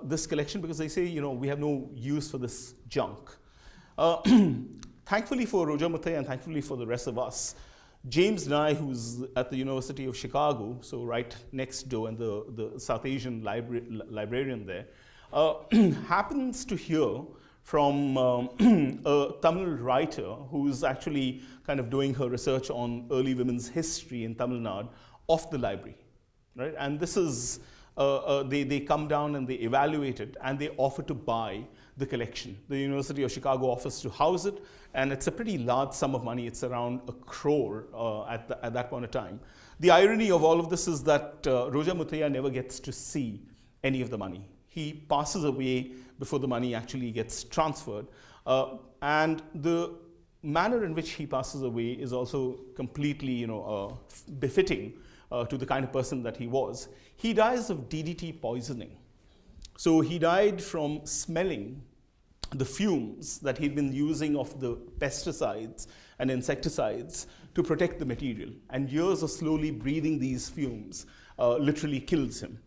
this collection because they say, we have no use for this junk. Thankfully for Roja Muthaiya and thankfully for the rest of us, James Nye, who's at the University of Chicago, so right next door, and the South Asian librarian there, happens to hear from a Tamil writer who's actually kind of doing her research on early women's history in Tamil Nadu of the library, right? And this is, they come down and they evaluate it and they offer to buy the collection. The University of Chicago offers to house it, and it's a pretty large sum of money. It's around $1 crore at that point of time. The irony of all of this is that Roja Muthaiya never gets to see any of the money. He passes away before the money actually gets transferred. And the manner in which he passes away is also completely befitting to the kind of person that he was. He dies of DDT poisoning. So he died from smelling the fumes that he'd been using of the pesticides and insecticides to protect the material. And years of slowly breathing these fumes literally kills him.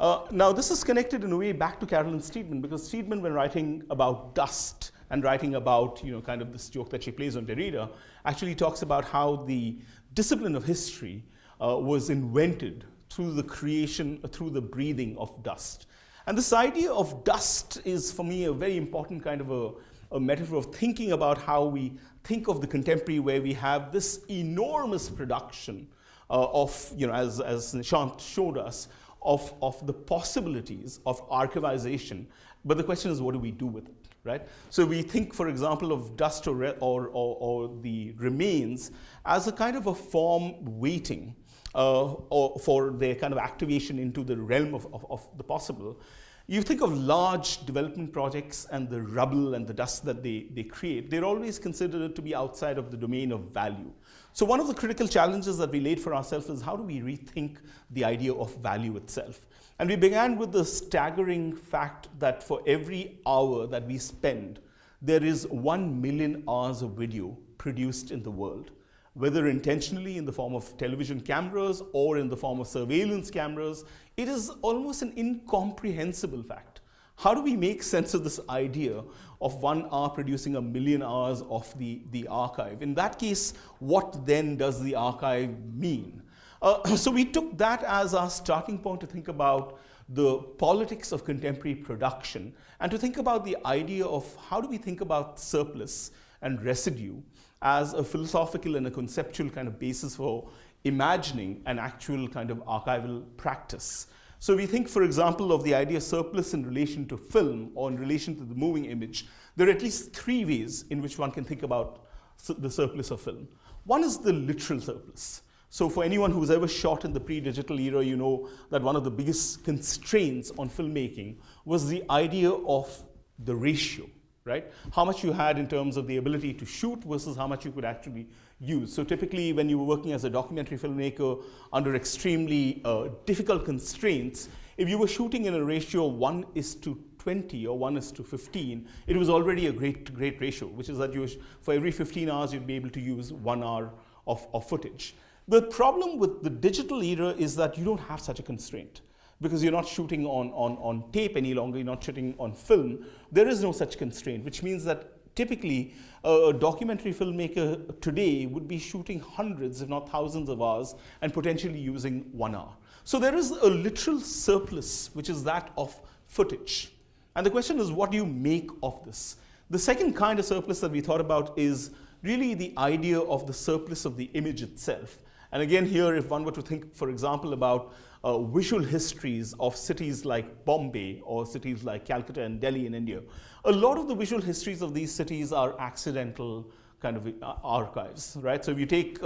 Now, this is connected in a way back to Carolyn Steedman, because Steedman, when writing about dust and writing about, kind of this joke that she plays on Derrida, actually talks about how the discipline of history was invented through the creation, through the breathing of dust. And this idea of dust is, for me, a very important kind of a metaphor of thinking about how we think of the contemporary, where we have this enormous production of, as Nishant showed us, of the possibilities of archivization. But the question is, what do we do with it, right? So we think, for example, of dust or the remains as a kind of a form waiting or for their kind of activation into the realm of the possible. You think of large development projects and the rubble and the dust that they create, they're always considered to be outside of the domain of value. So one of the critical challenges that we laid for ourselves is, how do we rethink the idea of value itself? And we began with the staggering fact that for every hour that we spend, there is 1 million hours of video produced in the world, whether intentionally in the form of television cameras or in the form of surveillance cameras. It is almost an incomprehensible fact. How do we make sense of this idea of 1 hour producing 1 million hours of the archive? In that case, what then does the archive mean? So we took that as our starting point to think about the politics of contemporary production and to think about the idea of how do we think about surplus and residue as a philosophical and a conceptual kind of basis for imagining an actual kind of archival practice. So we think, for example, of the idea of surplus in relation to film or in relation to the moving image. There are at least 3 ways in which one can think about the surplus of film. One is the literal surplus. So for anyone who's ever shot in the pre-digital era, you know that one of the biggest constraints on filmmaking was the idea of the ratio, right? How much you had in terms of the ability to shoot versus how much you could actually use. So typically when you were working as a documentary filmmaker under extremely difficult constraints, if you were shooting in a ratio of 1:20 or 1:15, it was already a great ratio, which is that for every 15 hours, you'd be able to use 1 hour of footage. The problem with the digital era is that you don't have such a constraint, because you're not shooting on tape any longer, you're not shooting on film. There is no such constraint, which means that typically a documentary filmmaker today would be shooting hundreds, if not thousands of hours and potentially using 1 hour. So there is a literal surplus, which is that of footage. And the question is, what do you make of this? The second kind of surplus that we thought about is really the idea of the surplus of the image itself. And again here, if one were to think, for example, about visual histories of cities like Bombay or cities like Calcutta and Delhi in India, a lot of the visual histories of these cities are accidental kind of archives, right? So if you take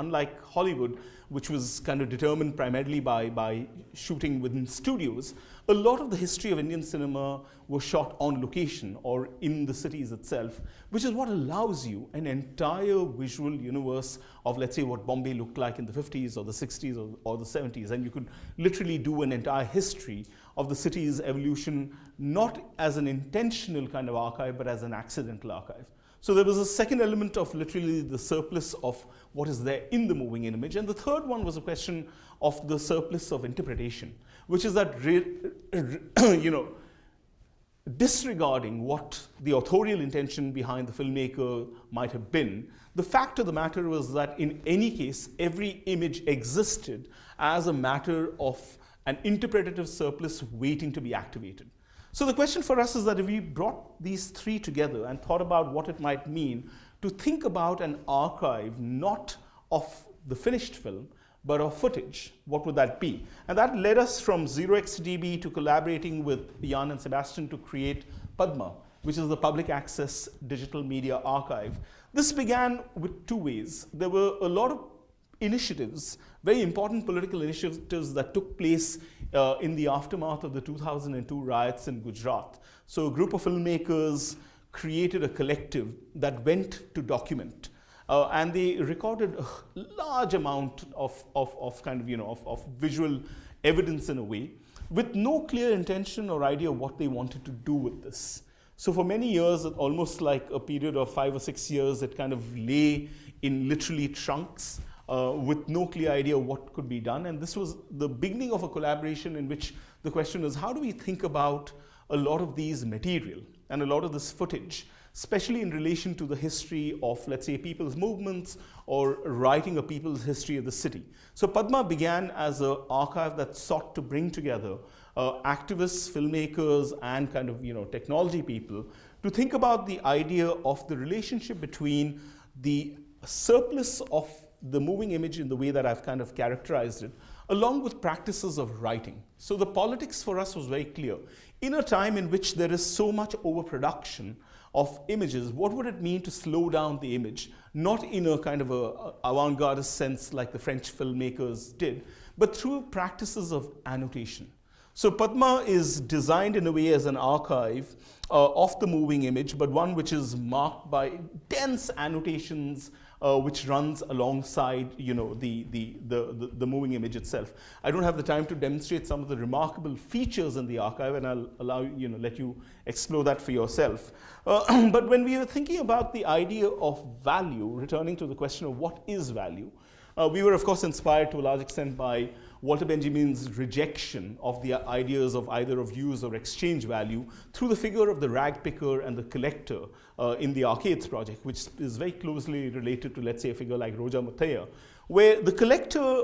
unlike Hollywood, which was kind of determined primarily by shooting within studios, a lot of the history of Indian cinema was shot on location or in the cities itself, which is what allows you an entire visual universe of, let's say, what Bombay looked like in the 50s or the 60s or the 70s. And you could literally do an entire history of the city's evolution, not as an intentional kind of archive, but as an accidental archive. So there was a second element of literally the surplus of what is there in the moving image. And the third one was a question of the surplus of interpretation, which is that, disregarding what the authorial intention behind the filmmaker might have been, the fact of the matter was that in any case, every image existed as a matter of an interpretative surplus waiting to be activated. So the question for us is that if we brought these three together and thought about what it might mean to think about an archive not of the finished film, but of footage, what would that be? And that led us from 0xDB to collaborating with Jan and Sebastian to create Padma, which is the public access digital media archive. This began with two ways. There were a lot of initiatives, very important political initiatives that took place in the aftermath of the 2002 riots in Gujarat. So a group of filmmakers created a collective that went to document. And they recorded a large amount of visual evidence in a way, with no clear intention or idea of what they wanted to do with this. So for many years, almost like a period of 5 or 6 years, it kind of lay in literally trunks with no clear idea of what could be done. And this was the beginning of a collaboration in which the question is, how do we think about a lot of these material and a lot of this footage, especially in relation to the history of, let's say, people's movements or writing a people's history of the city. So Padma began as an archive that sought to bring together activists, filmmakers, and kind of technology people to think about the idea of the relationship between the surplus of the moving image in the way that I've kind of characterized it, along with practices of writing. So the politics for us was very clear. In a time in which there is so much overproduction of images, what would it mean to slow down the image, not in a kind of a avant-garde sense like the French filmmakers did, but through practices of annotation. So Padma is designed in a way as an archive of the moving image, but one which is marked by dense annotations which runs alongside the moving image itself. I don't have the time to demonstrate some of the remarkable features in the archive, and I'll let you explore that for yourself. But when we were thinking about the idea of value, returning to the question of what is value, we were of course inspired to a large extent by Walter Benjamin's rejection of the ideas of either of use or exchange value through the figure of the rag picker and the collector in the Arcades project, which is very closely related to, let's say, a figure like Roja Muthiah, where the collector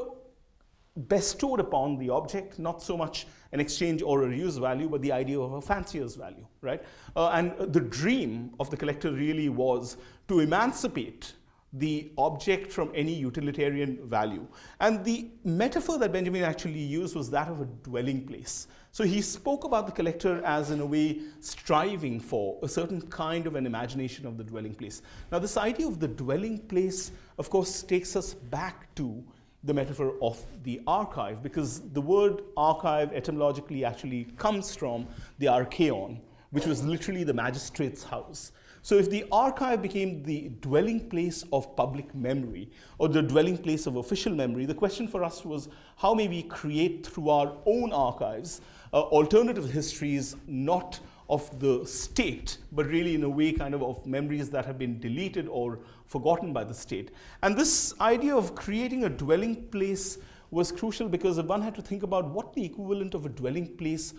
bestowed upon the object not so much an exchange or a reuse value, but the idea of a fancier's value, right? And the dream of the collector really was to emancipate the object from any utilitarian value. And the metaphor that Benjamin actually used was that of a dwelling place. So he spoke about the collector as, in a way, striving for a certain kind of an imagination of the dwelling place. Now, this idea of the dwelling place, of course, takes us back to the metaphor of the archive, because the word archive etymologically actually comes from the archaeon, which was literally the magistrate's house. So if the archive became the dwelling place of public memory or the dwelling place of official memory, the question for us was, how may we create through our own archives alternative histories, not of the state, but really in a way kind of memories that have been deleted or forgotten by the state. And this idea of creating a dwelling place was crucial, because one had to think about what the equivalent of a dwelling place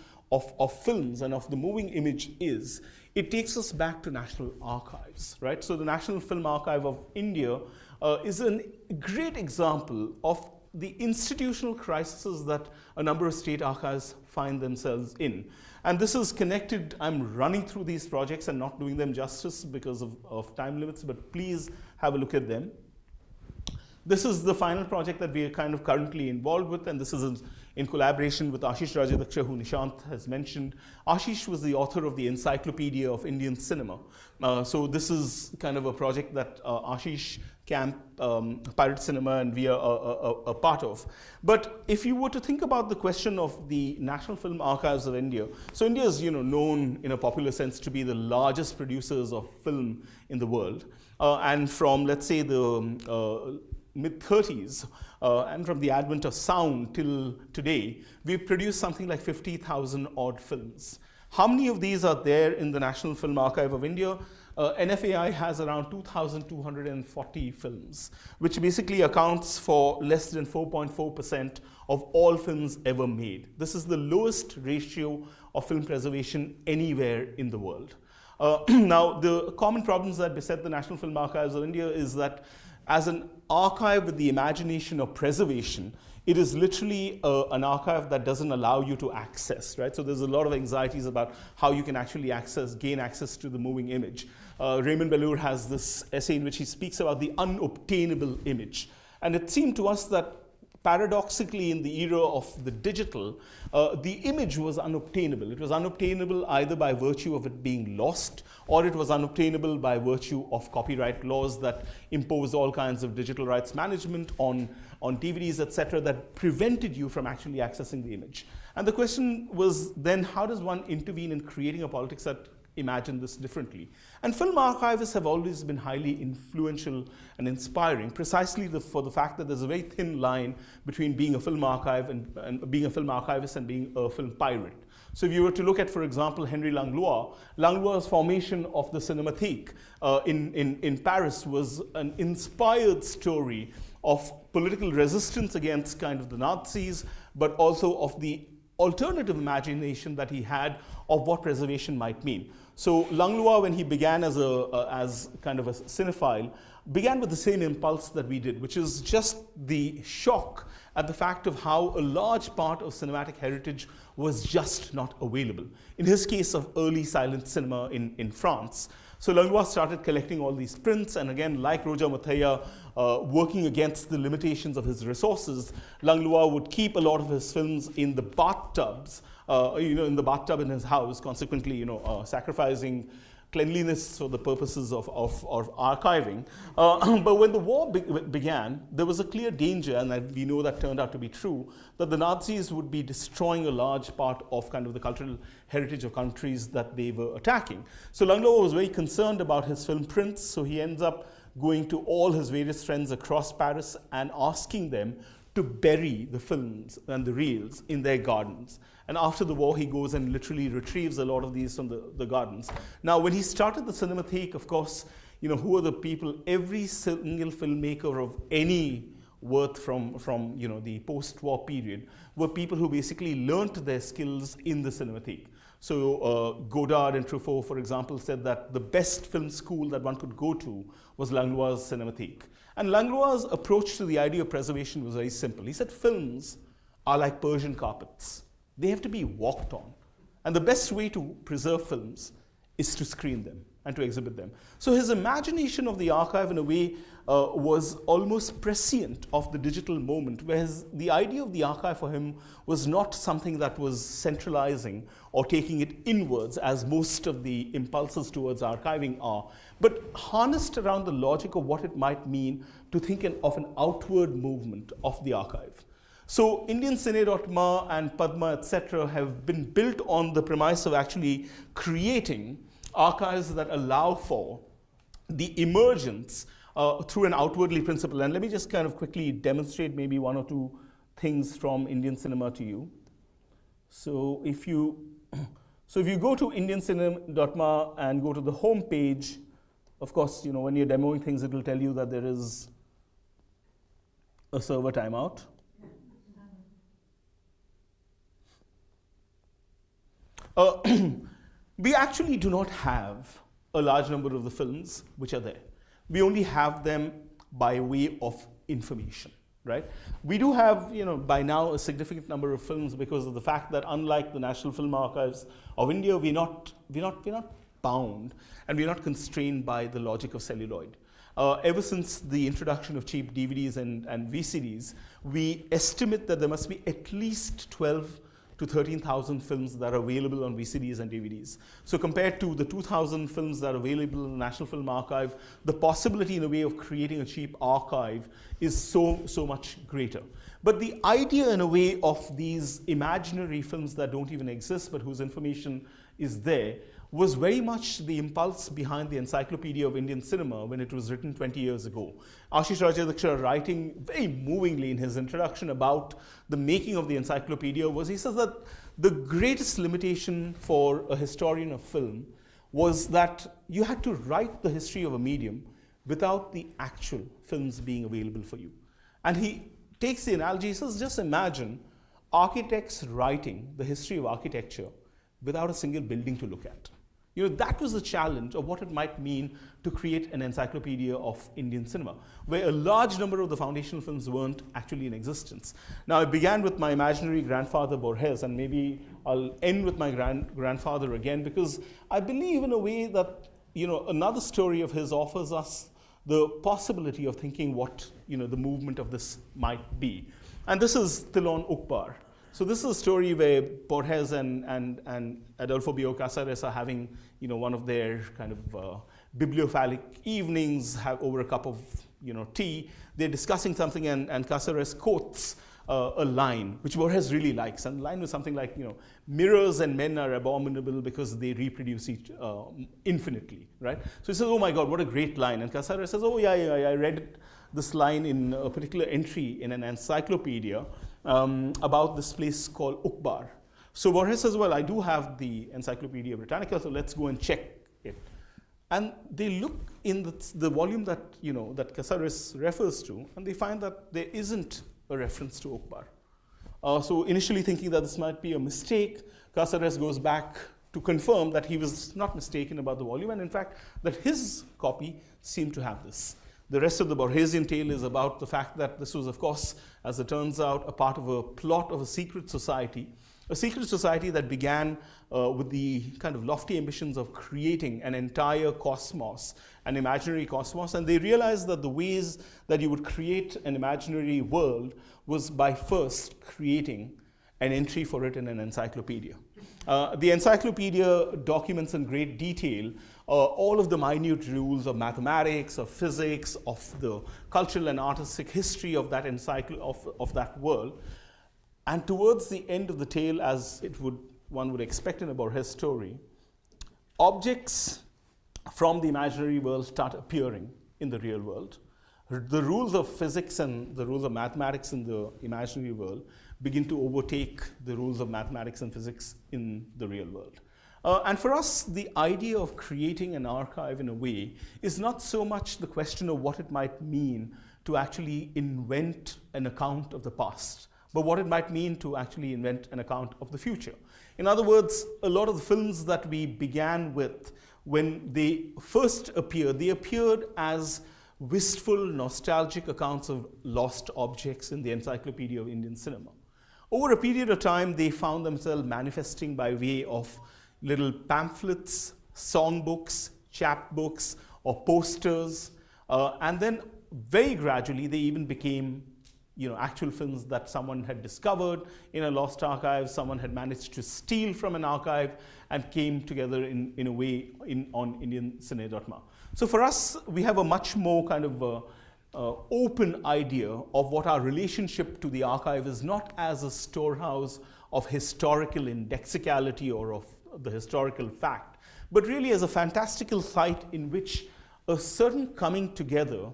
of films and of the moving image is, it takes us back to national archives, right? So the National Film Archive of India is a great example of the institutional crises that a number of state archives find themselves in. And this is connected, I'm running through these projects and not doing them justice because of time limits, but please have a look at them. This is the final project that we are kind of currently involved with, and this is in collaboration with Ashish Rajadaksha, who Nishant has mentioned. Ashish was the author of the Encyclopedia of Indian Cinema. So this is kind of a project that Ashish Camp, Pirate Cinema, and we are a part of. But if you were to think about the question of the National Film Archives of India, so India is known in a popular sense to be the largest producers of film in the world. And from, let's say, the mid-30s, and from the advent of sound till today, we've produced something like 50,000 odd films. How many of these are there in the National Film Archive of India? NFAI has around 2,240 films, which basically accounts for less than 4.4% of all films ever made. This is the lowest ratio of film preservation anywhere in the world. Now, the common problems that beset the National Film Archives of India is that as an archive with the imagination of preservation, it is literally an archive that doesn't allow you to access, right? So there's a lot of anxieties about how you can actually gain access to the moving image. Raymond Bellour has this essay in which he speaks about the unobtainable image. And it seemed to us that paradoxically, in the era of the digital, the image was unobtainable. It was unobtainable either by virtue of it being lost, or it was unobtainable by virtue of copyright laws that imposed all kinds of digital rights management on DVDs, etc., that prevented you from actually accessing the image. And the question was then, how does one intervene in creating a politics that imagine this differently? And film archivists have always been highly influential and inspiring, precisely for the fact that there's a very thin line between being a film archive and being a film archivist and being a film pirate. So if you were to look at, for example, Henry Langlois' formation of the Cinémathèque in Paris was an inspired story of political resistance against kind of the Nazis, but also of the alternative imagination that he had of what preservation might mean. So Langlois, when he began as kind of a cinephile, began with the same impulse that we did, which is just the shock at the fact of how a large part of cinematic heritage was just not available. In his case of early silent cinema in France. So Langlois started collecting all these prints, and again, like Roja Mathaya, working against the limitations of his resources, Langlois would keep a lot of his films in the bathtubs, in the bathtub in his house, consequently, sacrificing cleanliness for the purposes of archiving. But when the war began, there was a clear danger, and we know that turned out to be true, that the Nazis would be destroying a large part of kind of the cultural heritage of countries that they were attacking. So Langlois was very concerned about his film prints, so he ends up going to all his various friends across Paris and asking them to bury the films and the reels in their gardens. And after the war, he goes and literally retrieves a lot of these from the gardens. Now, when he started the Cinémathèque, of course, who are the people? Every single filmmaker of any worth from the post-war period were people who basically learnt their skills in the Cinémathèque. So Godard and Truffaut, for example, said that the best film school that one could go to was Langlois' Cinémathèque. And Langlois' approach to the idea of preservation was very simple. He said films are like Persian carpets. They have to be walked on. And the best way to preserve films is to screen them and to exhibit them. So his imagination of the archive, in a way, was almost prescient of the digital moment, whereas the idea of the archive for him was not something that was centralizing or taking it inwards, as most of the impulses towards archiving are, but harnessed around the logic of what it might mean to think of an outward movement of the archive. So Indian Cine.ma and Padma, etc., have been built on the premise of actually creating archives that allow for the emergence through an outwardly principle. And let me just kind of quickly demonstrate maybe one or two things from Indian cinema to you. So if you go to indiancine.ma and go to the home page, of course, when you're demoing things, it will tell you that there is a server timeout. We actually do not have a large number of the films which are there. We only have them by way of information, right? We do have, by now a significant number of films because of the fact that unlike the National Film Archives of India, we're not bound and we're not constrained by the logic of celluloid. Ever since the introduction of cheap DVDs and VCDs, we estimate that there must be at least 12 to 13,000 films that are available on VCDs and DVDs. So compared to the 2,000 films that are available in the National Film Archive, the possibility in a way of creating a cheap archive is so much greater. But the idea in a way of these imaginary films that don't even exist but whose information is there was very much the impulse behind the Encyclopedia of Indian Cinema when it was written 20 years ago. Ashish Rajadhyaksha, writing very movingly in his introduction about the making of the encyclopedia, he says that the greatest limitation for a historian of film was that you had to write the history of a medium without the actual films being available for you. And he takes the analogy, he says, just imagine architects writing the history of architecture without a single building to look at. That was the challenge of what it might mean to create an encyclopedia of Indian cinema, where a large number of the foundational films weren't actually in existence. Now, it began with my imaginary grandfather, Borges, and maybe I'll end with my grandfather again, because I believe in a way that, another story of his offers us the possibility of thinking what, the movement of this might be. And this is Tilon Ukbar. So this is a story where Borges and Adolfo Bioy Casares are having, one of their kind of bibliophilic evenings over a cup of, tea. They're discussing something, and Casares quotes a line which Borges really likes, and the line was something like, mirrors and men are abominable because they reproduce infinitely, right? So he says, oh my God, what a great line. And Casares says, oh yeah, I read this line in a particular entry in an encyclopedia about this place called Ukbar. So Borges says, well, I do have the Encyclopedia Britannica, so let's go and check it. And they look in the volume that, that Casares refers to, and they find that there isn't a reference to Ukbar. So initially thinking that this might be a mistake, Casares goes back to confirm that he was not mistaken about the volume, and in fact, that his copy seemed to have this. The rest of the Borgesian tale is about the fact that this was, of course, as it turns out, a part of a plot of a secret society that began with the kind of lofty ambitions of creating an entire cosmos, an imaginary cosmos, and they realized that the ways that you would create an imaginary world was by first creating an entry for it in an encyclopedia. The encyclopedia documents in great detail all of the minute rules of mathematics, of physics, of the cultural and artistic history of that of that world. And towards the end of the tale, as one would expect in a Borges story, objects from the imaginary world start appearing in the real world. The rules of physics and the rules of mathematics in the imaginary world begin to overtake the rules of mathematics and physics in the real world. And for us, the idea of creating an archive in a way is not so much the question of what it might mean to actually invent an account of the past, but what it might mean to actually invent an account of the future. In other words, a lot of the films that we began with, when they first appeared, they appeared as wistful, nostalgic accounts of lost objects in the Encyclopedia of Indian Cinema. Over a period of time, they found themselves manifesting by way of little pamphlets, songbooks, chapbooks, or posters, and then very gradually they even became actual films that someone had discovered in a lost archive, someone had managed to steal from an archive and came together in a way on Indian Cine.ma. So for us, we have a much more kind of open idea of what our relationship to the archive is, not as a storehouse of historical indexicality or of the historical fact, but really as a fantastical site in which a certain coming together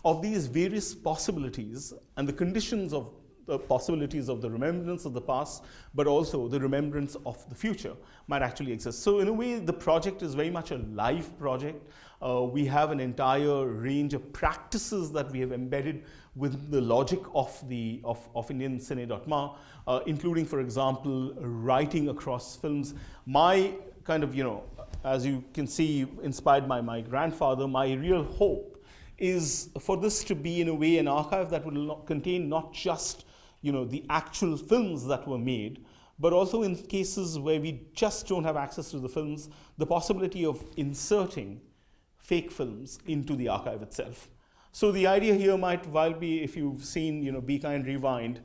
of these various possibilities and the conditions of the possibilities of the remembrance of the past, but also the remembrance of the future might actually exist. So in a way, the project is very much a live project. We have an entire range of practices that we have embedded with the logic of Indian Cine.ma, including, for example, writing across films. My kind of, as you can see, inspired by my grandfather, my real hope is for this to be, in a way, an archive that will contain not just, the actual films that were made, but also in cases where we just don't have access to the films, the possibility of inserting fake films into the archive itself. So the idea here might well be, if you've seen, Be Kind, Rewind,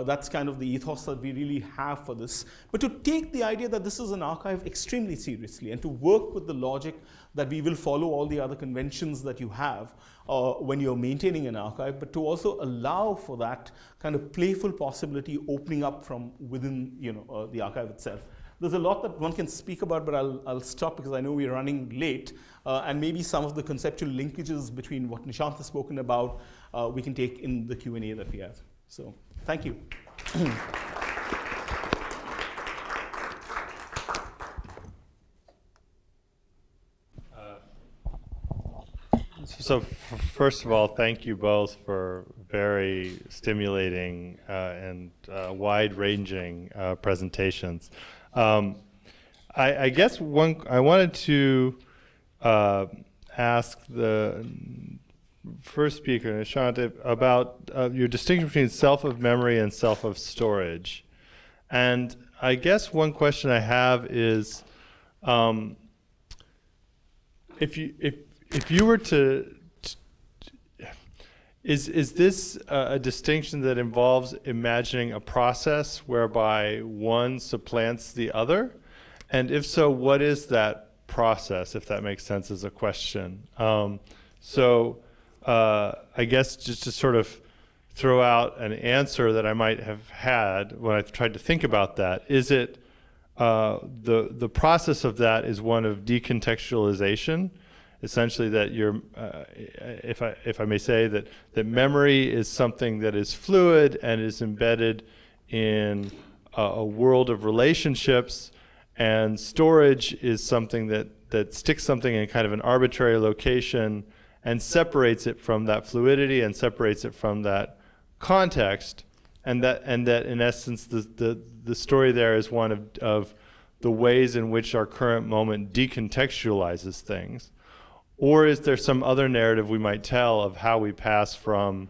that's kind of the ethos that we really have for this. But to take the idea that this is an archive extremely seriously and to work with the logic that we will follow all the other conventions that you have when you're maintaining an archive, but to also allow for that kind of playful possibility opening up from within, the archive itself. There's a lot that one can speak about, but I'll stop because I know we're running late. And maybe some of the conceptual linkages between what Nishant has spoken about, we can take in the Q&A that we have. So thank you. So first of all, thank you both for very stimulating and wide-ranging presentations. I guess I wanted to ask the first speaker, Nishant, about your distinction between self of memory and self of storage. And I guess one question I have is, if you were to, is this a distinction that involves imagining a process whereby one supplants the other? And if so, what is that process, if that makes sense as a question? I guess just to sort of throw out an answer that I might have had when I tried to think about that, is it the process of that is one of decontextualization, essentially that you're, if I may say, that memory is something that is fluid and is embedded in a world of relationships, and storage is something that sticks something in kind of an arbitrary location and separates it from that fluidity and separates it from that context, and that in essence the story there is one of the ways in which our current moment decontextualizes things. Or is there some other narrative we might tell of how we pass from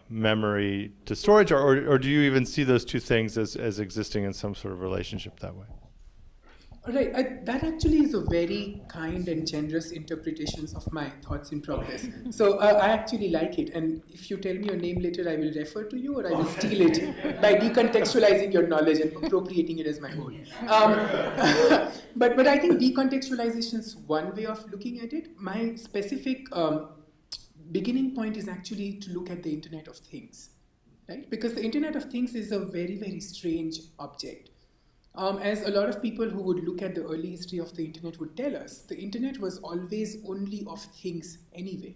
memory to storage, or do you even see those two things as existing in some sort of relationship that way? All right, that actually is a very kind and generous interpretation of my thoughts in progress. So I actually like it, and if you tell me your name later, I will refer to you, or I will steal it by decontextualizing your knowledge and appropriating it as my own. But I think decontextualization is one way of looking at it. My specific beginning point is actually to look at the Internet of Things, right? Because the Internet of Things is a very, very strange object. As a lot of people who would look at the early history of the Internet would tell us, the Internet was always only of things anyway.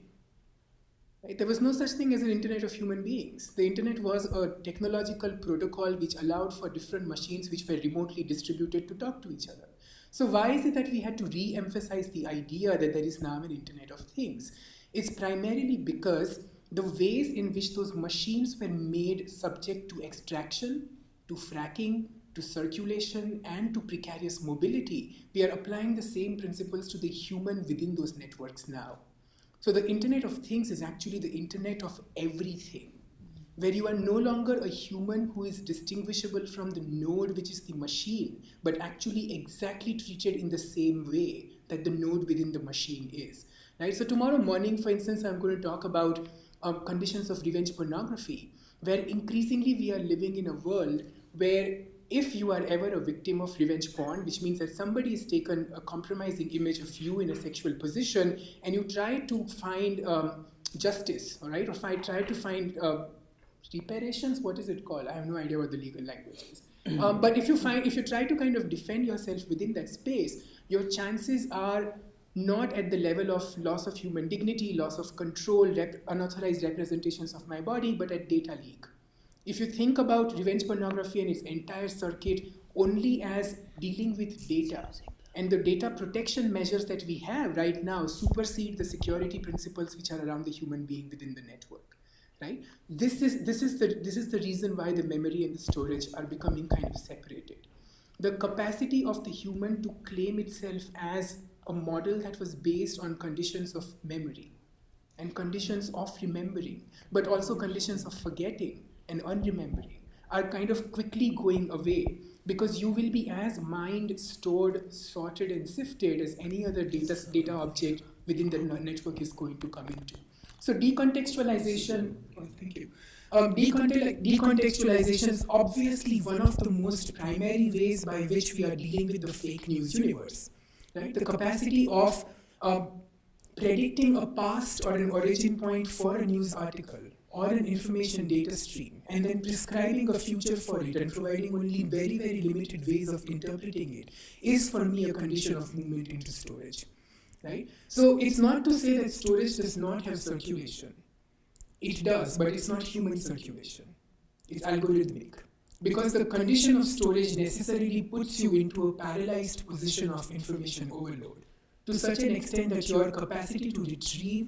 Right? There was no such thing as an Internet of human beings. The Internet was a technological protocol which allowed for different machines which were remotely distributed to talk to each other. So why is it that we had to re-emphasize the idea that there is now an Internet of Things? It's primarily because the ways in which those machines were made subject to extraction, to fracking, to circulation, and to precarious mobility, we are applying the same principles to the human within those networks now. So the Internet of Things is actually the Internet of everything, where you are no longer a human who is distinguishable from the node, which is the machine, but actually exactly treated in the same way that the node within the machine is. Right? So tomorrow morning, for instance, I'm going to talk about conditions of revenge pornography, where increasingly we are living in a world where if you are ever a victim of revenge porn, which means that somebody has taken a compromising image of you in a sexual position, and you try to find justice, all right, or try to find reparations, what is it called? I have no idea what the legal language is. But if you try to kind of defend yourself within that space, your chances are not at the level of loss of human dignity, loss of control, unauthorized representations of my body, but at data leak. If you think about revenge pornography and its entire circuit only as dealing with data, and the data protection measures that we have right now supersede the security principles which are around the human being within the network, right? This is the reason why the memory and the storage are becoming kind of separated. The capacity of the human to claim itself as a model that was based on conditions of memory and conditions of remembering, but also conditions of forgetting and unremembering, are kind of quickly going away, because you will be as mined, stored, sorted, and sifted as any other data object within the network is going to come into. So decontextualization, thank you. Decontextualization is obviously one of the most primary ways by which we are dealing with the fake news universe. Right? The capacity of predicting a past or an origin point for a news article or an information data stream, and then prescribing a future for it and providing only very, very limited ways of interpreting it, is for me a condition of movement into storage. Right? So it's not to say that storage does not have circulation. It does, but it's not human circulation. It's algorithmic. Because the condition of storage necessarily puts you into a paralyzed position of information overload, to such an extent that your capacity to retrieve,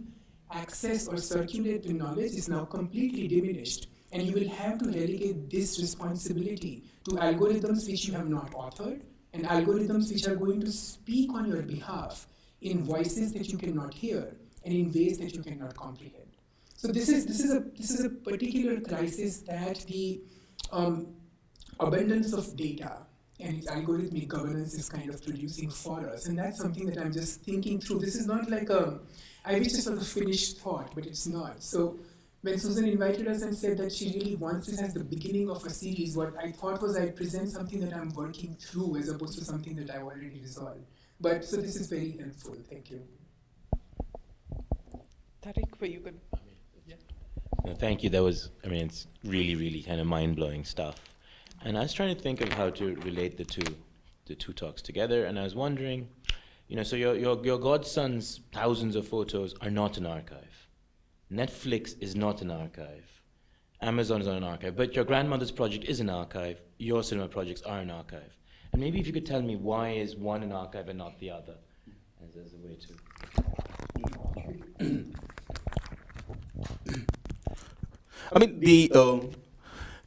access, or circulate the knowledge is now completely diminished, and you will have to relegate this responsibility to algorithms which you have not authored, and algorithms which are going to speak on your behalf in voices that you cannot hear and in ways that you cannot comprehend. So this is a particular crisis that the abundance of data and its algorithmic governance is kind of producing for us, and that's something that I'm just thinking through. This is not like I wish this was a finished thought, but it's not. So when Susan invited us and said that she really wants this as the beginning of a series, what I thought was I'd present something that I'm working through as opposed to something that I've already resolved. But so this is very helpful. Thank you. Tariq, were you good? No, thank you. That was, it's really, really kind of mind-blowing stuff. And I was trying to think of how to relate the two talks together, and I was wondering, so your godson's thousands of photos are not an archive. Netflix is not an archive. Amazon is not an archive. But your grandmother's project is an archive. Your cinema projects are an archive. And maybe if you could tell me why is one an archive and not the other, as a way to...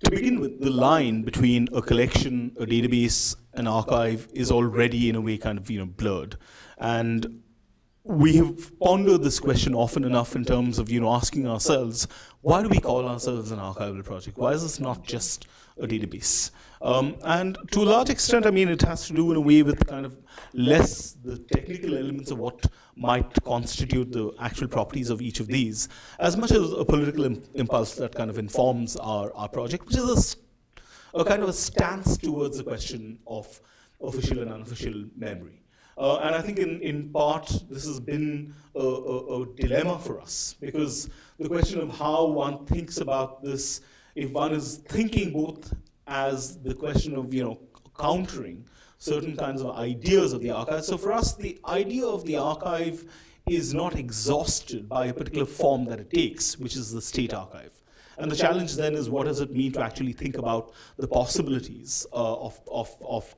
To begin with, the line between a collection, a database, an archive is already in a way kind of blurred, and we have pondered this question often enough in terms of asking ourselves, why do we call ourselves an archival project? Why is this not just a database? And to a large extent, it has to do in a way with kind of less the technical elements of what might constitute the actual properties of each of these, as much as a political impulse that kind of informs our project, which is a kind of a stance towards the question of official and unofficial memory. And I think in part, this has been a dilemma for us, because the question of how one thinks about this, if one is thinking both as the question of, countering certain kinds of ideas of the archive. So for us, the idea of the archive is not exhausted by a particular form that it takes, which is the state archive. And the challenge then is, what does it mean to actually think about the possibilities of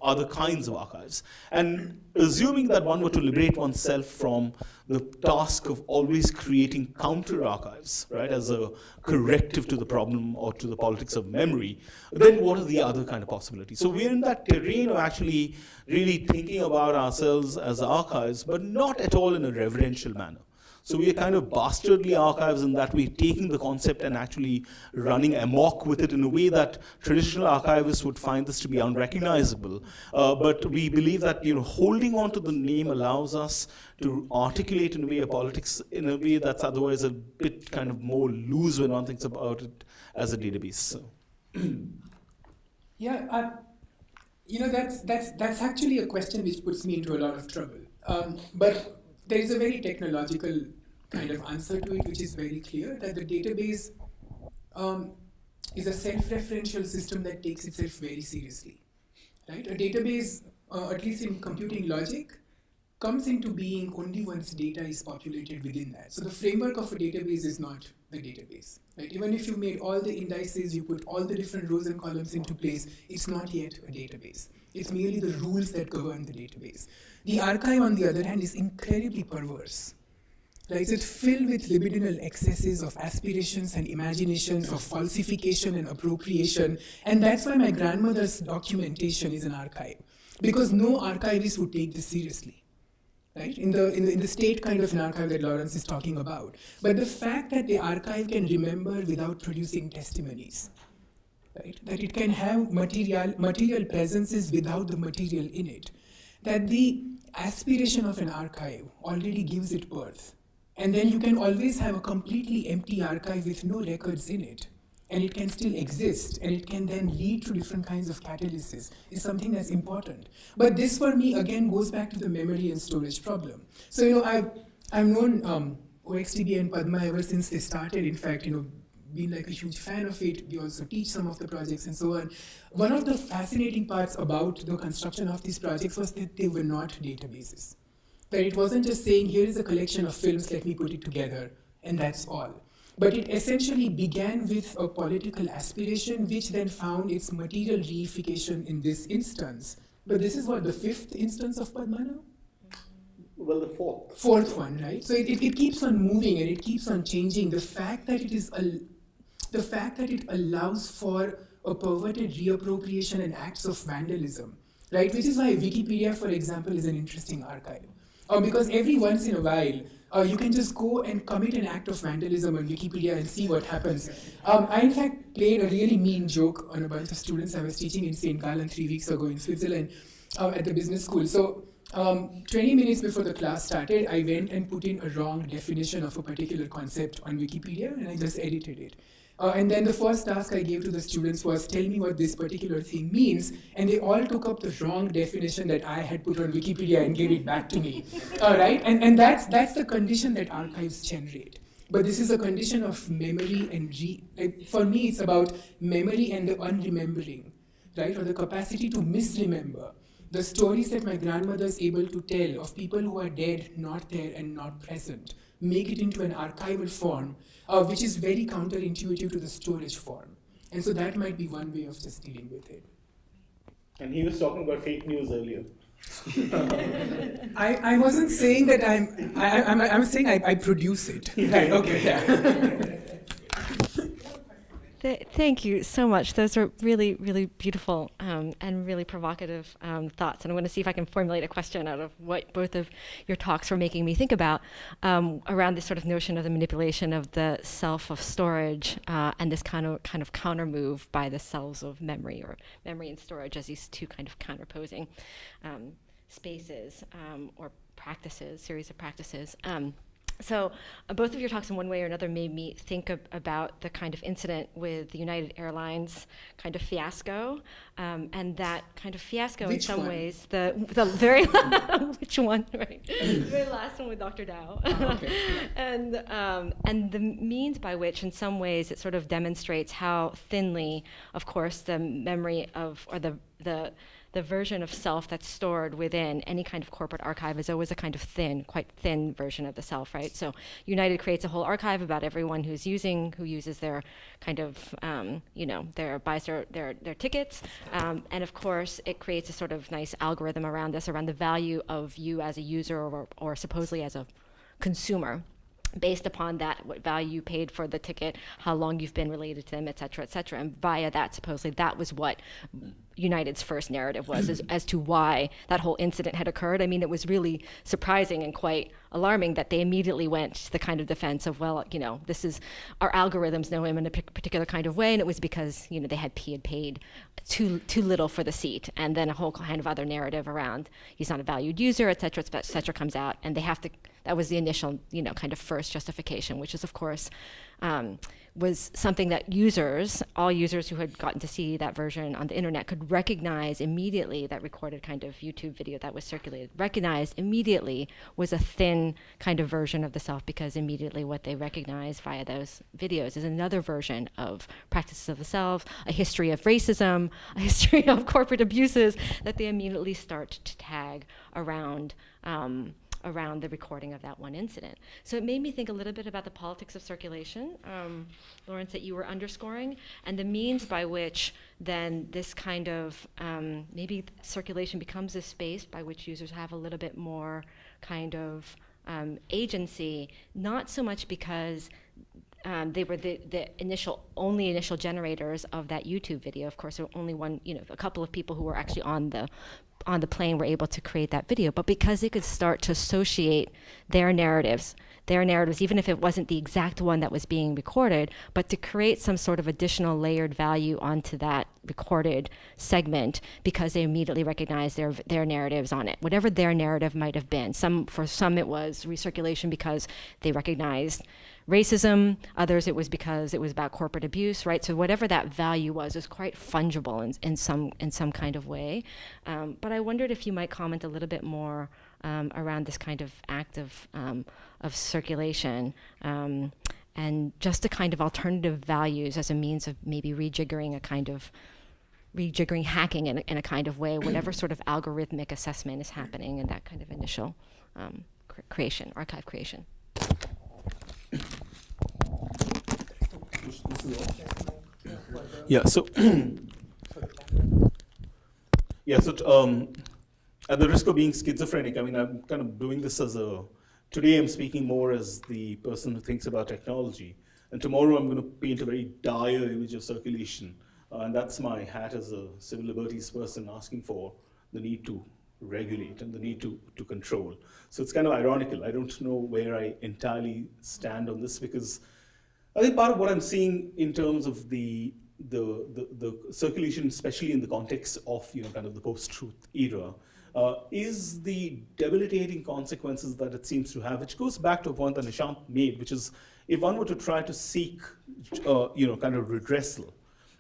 other kinds of archives? And assuming that one were to liberate oneself from the task of always creating counter archives, right, as a corrective to the problem or to the politics of memory, then what are the other kind of possibilities? So we're in that terrain of actually really thinking about ourselves as archives, but not at all in a reverential manner. So we are kind of bastardly archives in that we're taking the concept and actually running amok with it in a way that traditional archivists would find this to be unrecognizable. But we believe that holding on to the name allows us to articulate in a way a politics in a way that's otherwise a bit kind of more loose when one thinks about it as a database. So. Yeah, that's actually a question which puts me into a lot of trouble. But there is a very technological kind of answer to it, which is very clear, that the database is a self-referential system that takes itself very seriously. Right? A database, at least in computing logic, comes into being only once data is populated within that. So the framework of a database is not the database. Right? Even if you made all the indices, you put all the different rows and columns into place, it's not yet a database. It's merely the rules that govern the database. The archive, on the other hand, is incredibly perverse. Right? It's filled with libidinal excesses of aspirations and imaginations, of falsification and appropriation. And that's why my grandmother's documentation is an archive. Because no archivist would take this seriously. Right? In the state kind of an archive that Lawrence is talking about. But the fact that the archive can remember without producing testimonies, right? That it can have material presences without the material in it, that the aspiration of an archive already gives it birth. And then you can always have a completely empty archive with no records in it. And it can still exist, and it can then lead to different kinds of catalysis, is something that's important. But this, for me, again, goes back to the memory and storage problem. So, I've known OXDB and Padma ever since they started. In fact, been like a huge fan of it. We also teach some of the projects and so on. One of the fascinating parts about the construction of these projects was that they were not databases. That it wasn't just saying, here is a collection of films, let me put it together, and that's all. But it essentially began with a political aspiration, which then found its material reification in this instance. But this is what, the fifth instance of Padma now? Well, the fourth. Fourth one, right? So it keeps on moving and it keeps on changing. The fact that it allows for a perverted reappropriation and acts of vandalism, right? Which is why Wikipedia, for example, is an interesting archive. Because every once in a while, you can just go and commit an act of vandalism on Wikipedia and see what happens. I, in fact, played a really mean joke on a bunch of students I was teaching in St. Gallen 3 weeks ago in Switzerland at the business school. So 20 minutes before the class started, I went and put in a wrong definition of a particular concept on Wikipedia, and I just edited it. And then the first task I gave to the students was, tell me what this particular thing means. And they all took up the wrong definition that I had put on Wikipedia and gave it back to me. All right? And that's the condition that archives generate. But this is a condition of memory and for me, it's about memory and the unremembering, right? Or the capacity to misremember the stories that my grandmother is able to tell of people who are dead, not there, and not present, make it into an archival form, which is very counterintuitive to the storage form. And so that might be one way of just dealing with it. And he was talking about fake news earlier. I wasn't saying that I'm saying I produce it. Right, okay, yeah. Thank you so much. Those are really, really beautiful and really provocative thoughts. And I'm going to see if I can formulate a question out of what both of your talks were making me think about around this sort of notion of the manipulation of the self of storage and this kind of counter move by the selves of memory, or memory and storage as these two kind of counterposing spaces or practices, series of practices. So both of your talks in one way or another made me think about the kind of incident with the United Airlines kind of fiasco, and that kind of fiasco in some ways, the very which one, right? The very last one with Dr. Dow, and the means by which, in some ways, it sort of demonstrates how thinly, of course, the memory of, or the version of self that's stored within any kind of corporate archive is always a kind of quite thin version of the self, right? So United creates a whole archive about everyone who uses their kind of, buys their tickets. And of course, it creates a sort of nice algorithm around this, around the value of you as a user or supposedly as a consumer, based upon that, what value you paid for the ticket, how long you've been related to them, et cetera, et cetera. And via that, supposedly, that was what United's first narrative was as to why that whole incident had occurred. I mean, it was really surprising and quite alarming that they immediately went to the kind of defense of, well, this is, our algorithms know him in a particular kind of way, and it was because, they had paid too little for the seat. And then a whole kind of other narrative around he's not a valued user, et cetera, comes out, and they have to, that was the initial, kind of first justification, which is, of course, was something that all users who had gotten to see that version on the internet could recognize immediately that recorded kind of YouTube video that was circulated, recognized immediately was a thin kind of version of the self, because immediately what they recognize via those videos is another version of practices of the self, a history of racism, a history of corporate abuses that they immediately start to tag around around the recording of that one incident. So it made me think a little bit about the politics of circulation, Lawrence, that you were underscoring, and the means by which then this kind of, maybe circulation becomes a space by which users have a little bit more kind of agency, not so much because they were the only initial generators of that YouTube video. Of course, there were only one, a couple of people who were actually on the plane were able to create that video, but because they could start to associate their narratives, even if it wasn't the exact one that was being recorded, but to create some sort of additional layered value onto that recorded segment, because they immediately recognized their narratives on it, whatever their narrative might have been. For some it was recirculation because they recognized racism, others it was because it was about corporate abuse, right? So whatever that value was quite fungible in some kind of way. But I wondered if you might comment a little bit more around this kind of act of circulation, and just the kind of alternative values as a means of maybe rejiggering hacking in a kind of way, whatever sort of algorithmic assessment is happening in that kind of initial archive creation. Yeah, so at the risk of being schizophrenic, I mean, I'm kind of doing this today I'm speaking more as the person who thinks about technology, and tomorrow I'm going to paint a very dire image of circulation, and that's my hat as a civil liberties person, asking for the need to regulate and the need to control. So it's kind of ironical. I don't know where I entirely stand on this, because I think part of what I'm seeing in terms of the circulation, especially in the context of kind of the post-truth era, is the debilitating consequences that it seems to have, which goes back to a point that Nishant made, which is if one were to try to seek kind of redressal,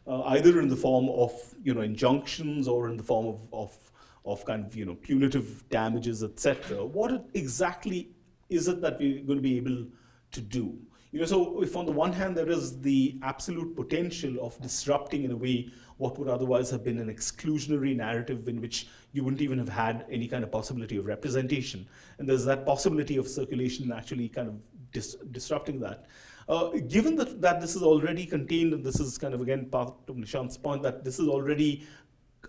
either in the form of injunctions or in the form of kind of punitive damages, etc. What exactly is it that we're going to be able to do? So if on the one hand there is the absolute potential of disrupting in a way what would otherwise have been an exclusionary narrative in which you wouldn't even have had any kind of possibility of representation, and there's that possibility of circulation actually kind of disrupting that. Given that this is already contained, and this is kind of again part of Nishant's point, that this is already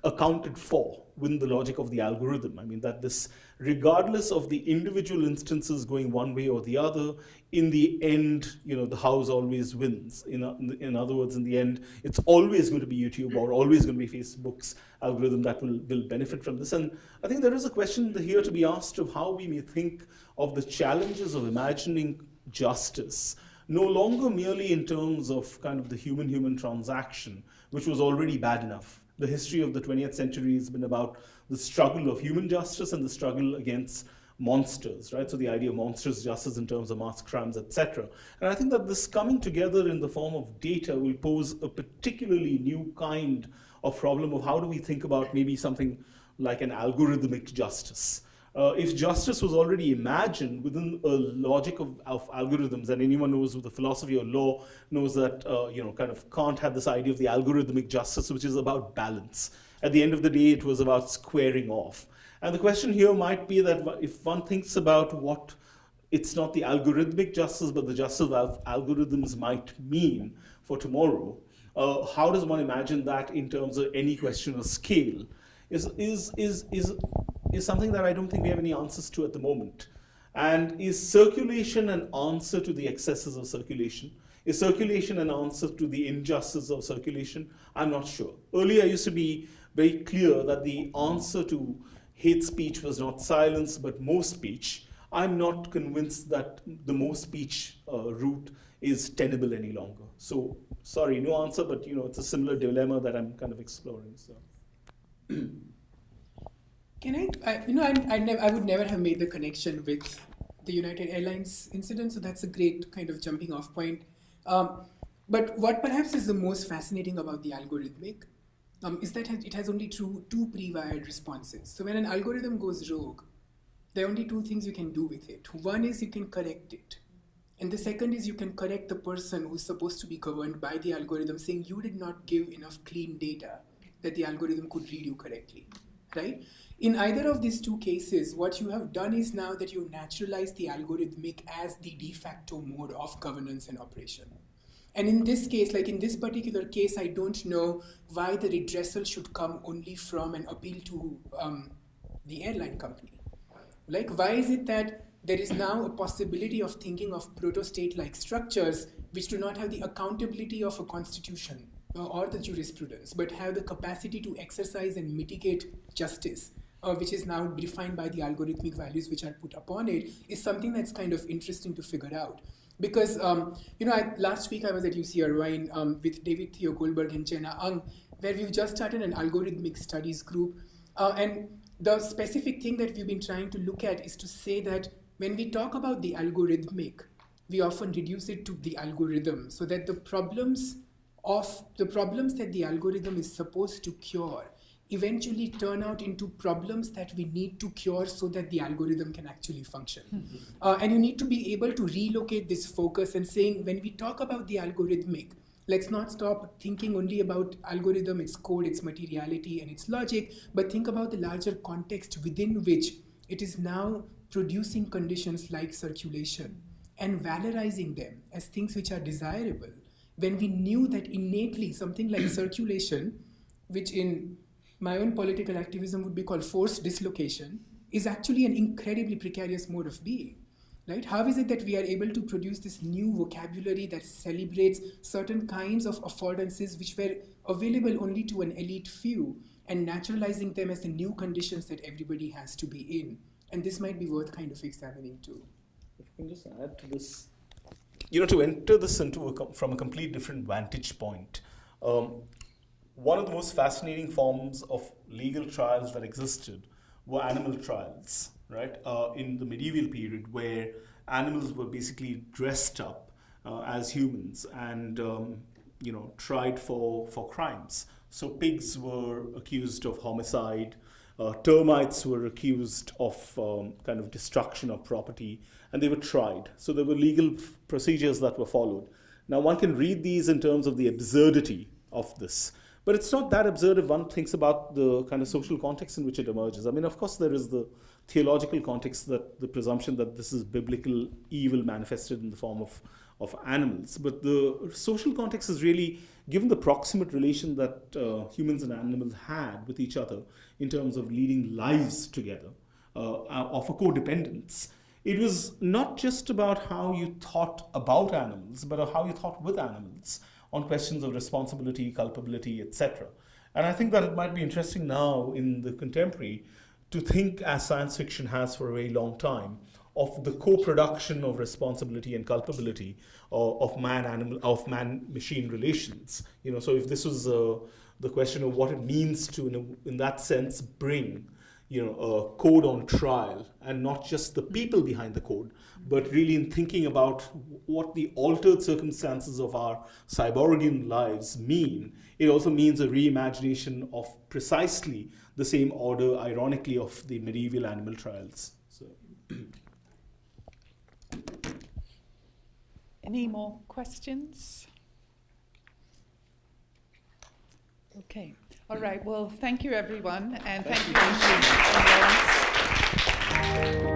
accounted for within the logic of the algorithm. I mean, that this, regardless of the individual instances going one way or the other, in the end, the house always wins. In other words, in the end, it's always going to be YouTube or always going to be Facebook's algorithm that will benefit from this. And I think there is a question here to be asked of how we may think of the challenges of imagining justice, no longer merely in terms of kind of the human-human transaction, which was already bad enough. The history of the 20th century has been about the struggle of human justice and the struggle against monsters, right? So the idea of monstrous justice in terms of mass crimes, etc. And I think that this coming together in the form of data will pose a particularly new kind of problem of how do we think about maybe something like an algorithmic justice. If justice was already imagined within a logic of algorithms, and anyone knows with the philosophy of law knows that kind of Kant had this idea of the algorithmic justice, which is about balance. At the end of the day, it was about squaring off. And the question here might be that if one thinks about what it's not the algorithmic justice, but the justice of algorithms might mean for tomorrow, how does one imagine that in terms of any question of scale? Is something that I don't think we have any answers to at the moment. And is circulation an answer to the excesses of circulation? Is circulation an answer to the injustice of circulation? I'm not sure. Earlier, I used to be very clear that the answer to hate speech was not silence, but more speech. I'm not convinced that the more speech route is tenable any longer. So, sorry, no answer, but it's a similar dilemma that I'm kind of exploring. So. Can I would never have made the connection with the United Airlines incident, so that's a great kind of jumping off point. But what perhaps is the most fascinating about the algorithmic is that it has only two pre-wired responses. So when an algorithm goes rogue, there are only two things you can do with it. One is you can correct it. And the second is you can correct the person who's supposed to be governed by the algorithm, saying you did not give enough clean data that the algorithm could read you correctly, right? In either of these two cases, what you have done is now that you naturalize the algorithmic as the de facto mode of governance and operation. And in this case, like in this particular case, I don't know why the redressal should come only from an appeal to the airline company. Like, why is it that there is now a possibility of thinking of proto-state-like structures which do not have the accountability of a constitution or the jurisprudence, but have the capacity to exercise and mitigate justice, which is now defined by the algorithmic values which are put upon it, is something that's kind of interesting to figure out. Because, last week I was at UC Irvine with David Theo Goldberg and Jenna Ang, where we've just started an algorithmic studies group. And the specific thing that we've been trying to look at is to say that when we talk about the algorithmic, we often reduce it to the algorithm, so that the problems that the algorithm is supposed to cure eventually turn out into problems that we need to cure so that the algorithm can actually function. And you need to be able to relocate this focus and saying, when we talk about the algorithmic, let's not stop thinking only about algorithm, its code, its materiality, and its logic, but think about the larger context within which it is now producing conditions like circulation and valorizing them as things which are desirable, when we knew that innately something like circulation, which in my own political activism would be called forced dislocation, is actually an incredibly precarious mode of being. Right? How is it that we are able to produce this new vocabulary that celebrates certain kinds of affordances which were available only to an elite few, and naturalizing them as the new conditions that everybody has to be in? And this might be worth kind of examining too. If I can just add to this, to enter this from a complete different vantage point, one of the most fascinating forms of legal trials that existed were animal trials, right? In the medieval period, where animals were basically dressed up as humans and tried for crimes. So pigs were accused of homicide, termites were accused of kind of destruction of property, and they were tried. So there were legal procedures that were followed. Now one can read these in terms of the absurdity of this. But it's not that absurd if one thinks about the kind of social context in which it emerges. I mean, of course, there is the theological context, that the presumption that this is biblical evil manifested in the form of animals. But the social context is really, given the proximate relation that humans and animals had with each other in terms of leading lives together, of a codependence. It was not just about how you thought about animals, but how you thought with animals, on questions of responsibility, culpability, etc. And I think that it might be interesting now in the contemporary to think, as science fiction has for a very long time, of the co-production of responsibility and culpability of man-machine relations. So if this was the question of what it means to, in that sense, bring a code on trial, and not just the people behind the code, but really in thinking about what the altered circumstances of our cyborgian lives mean. It also means a reimagination of precisely the same order, ironically, of the medieval animal trials. So. Any more questions? Okay. All right. Well, thank you, everyone. And thank you, Lawrence.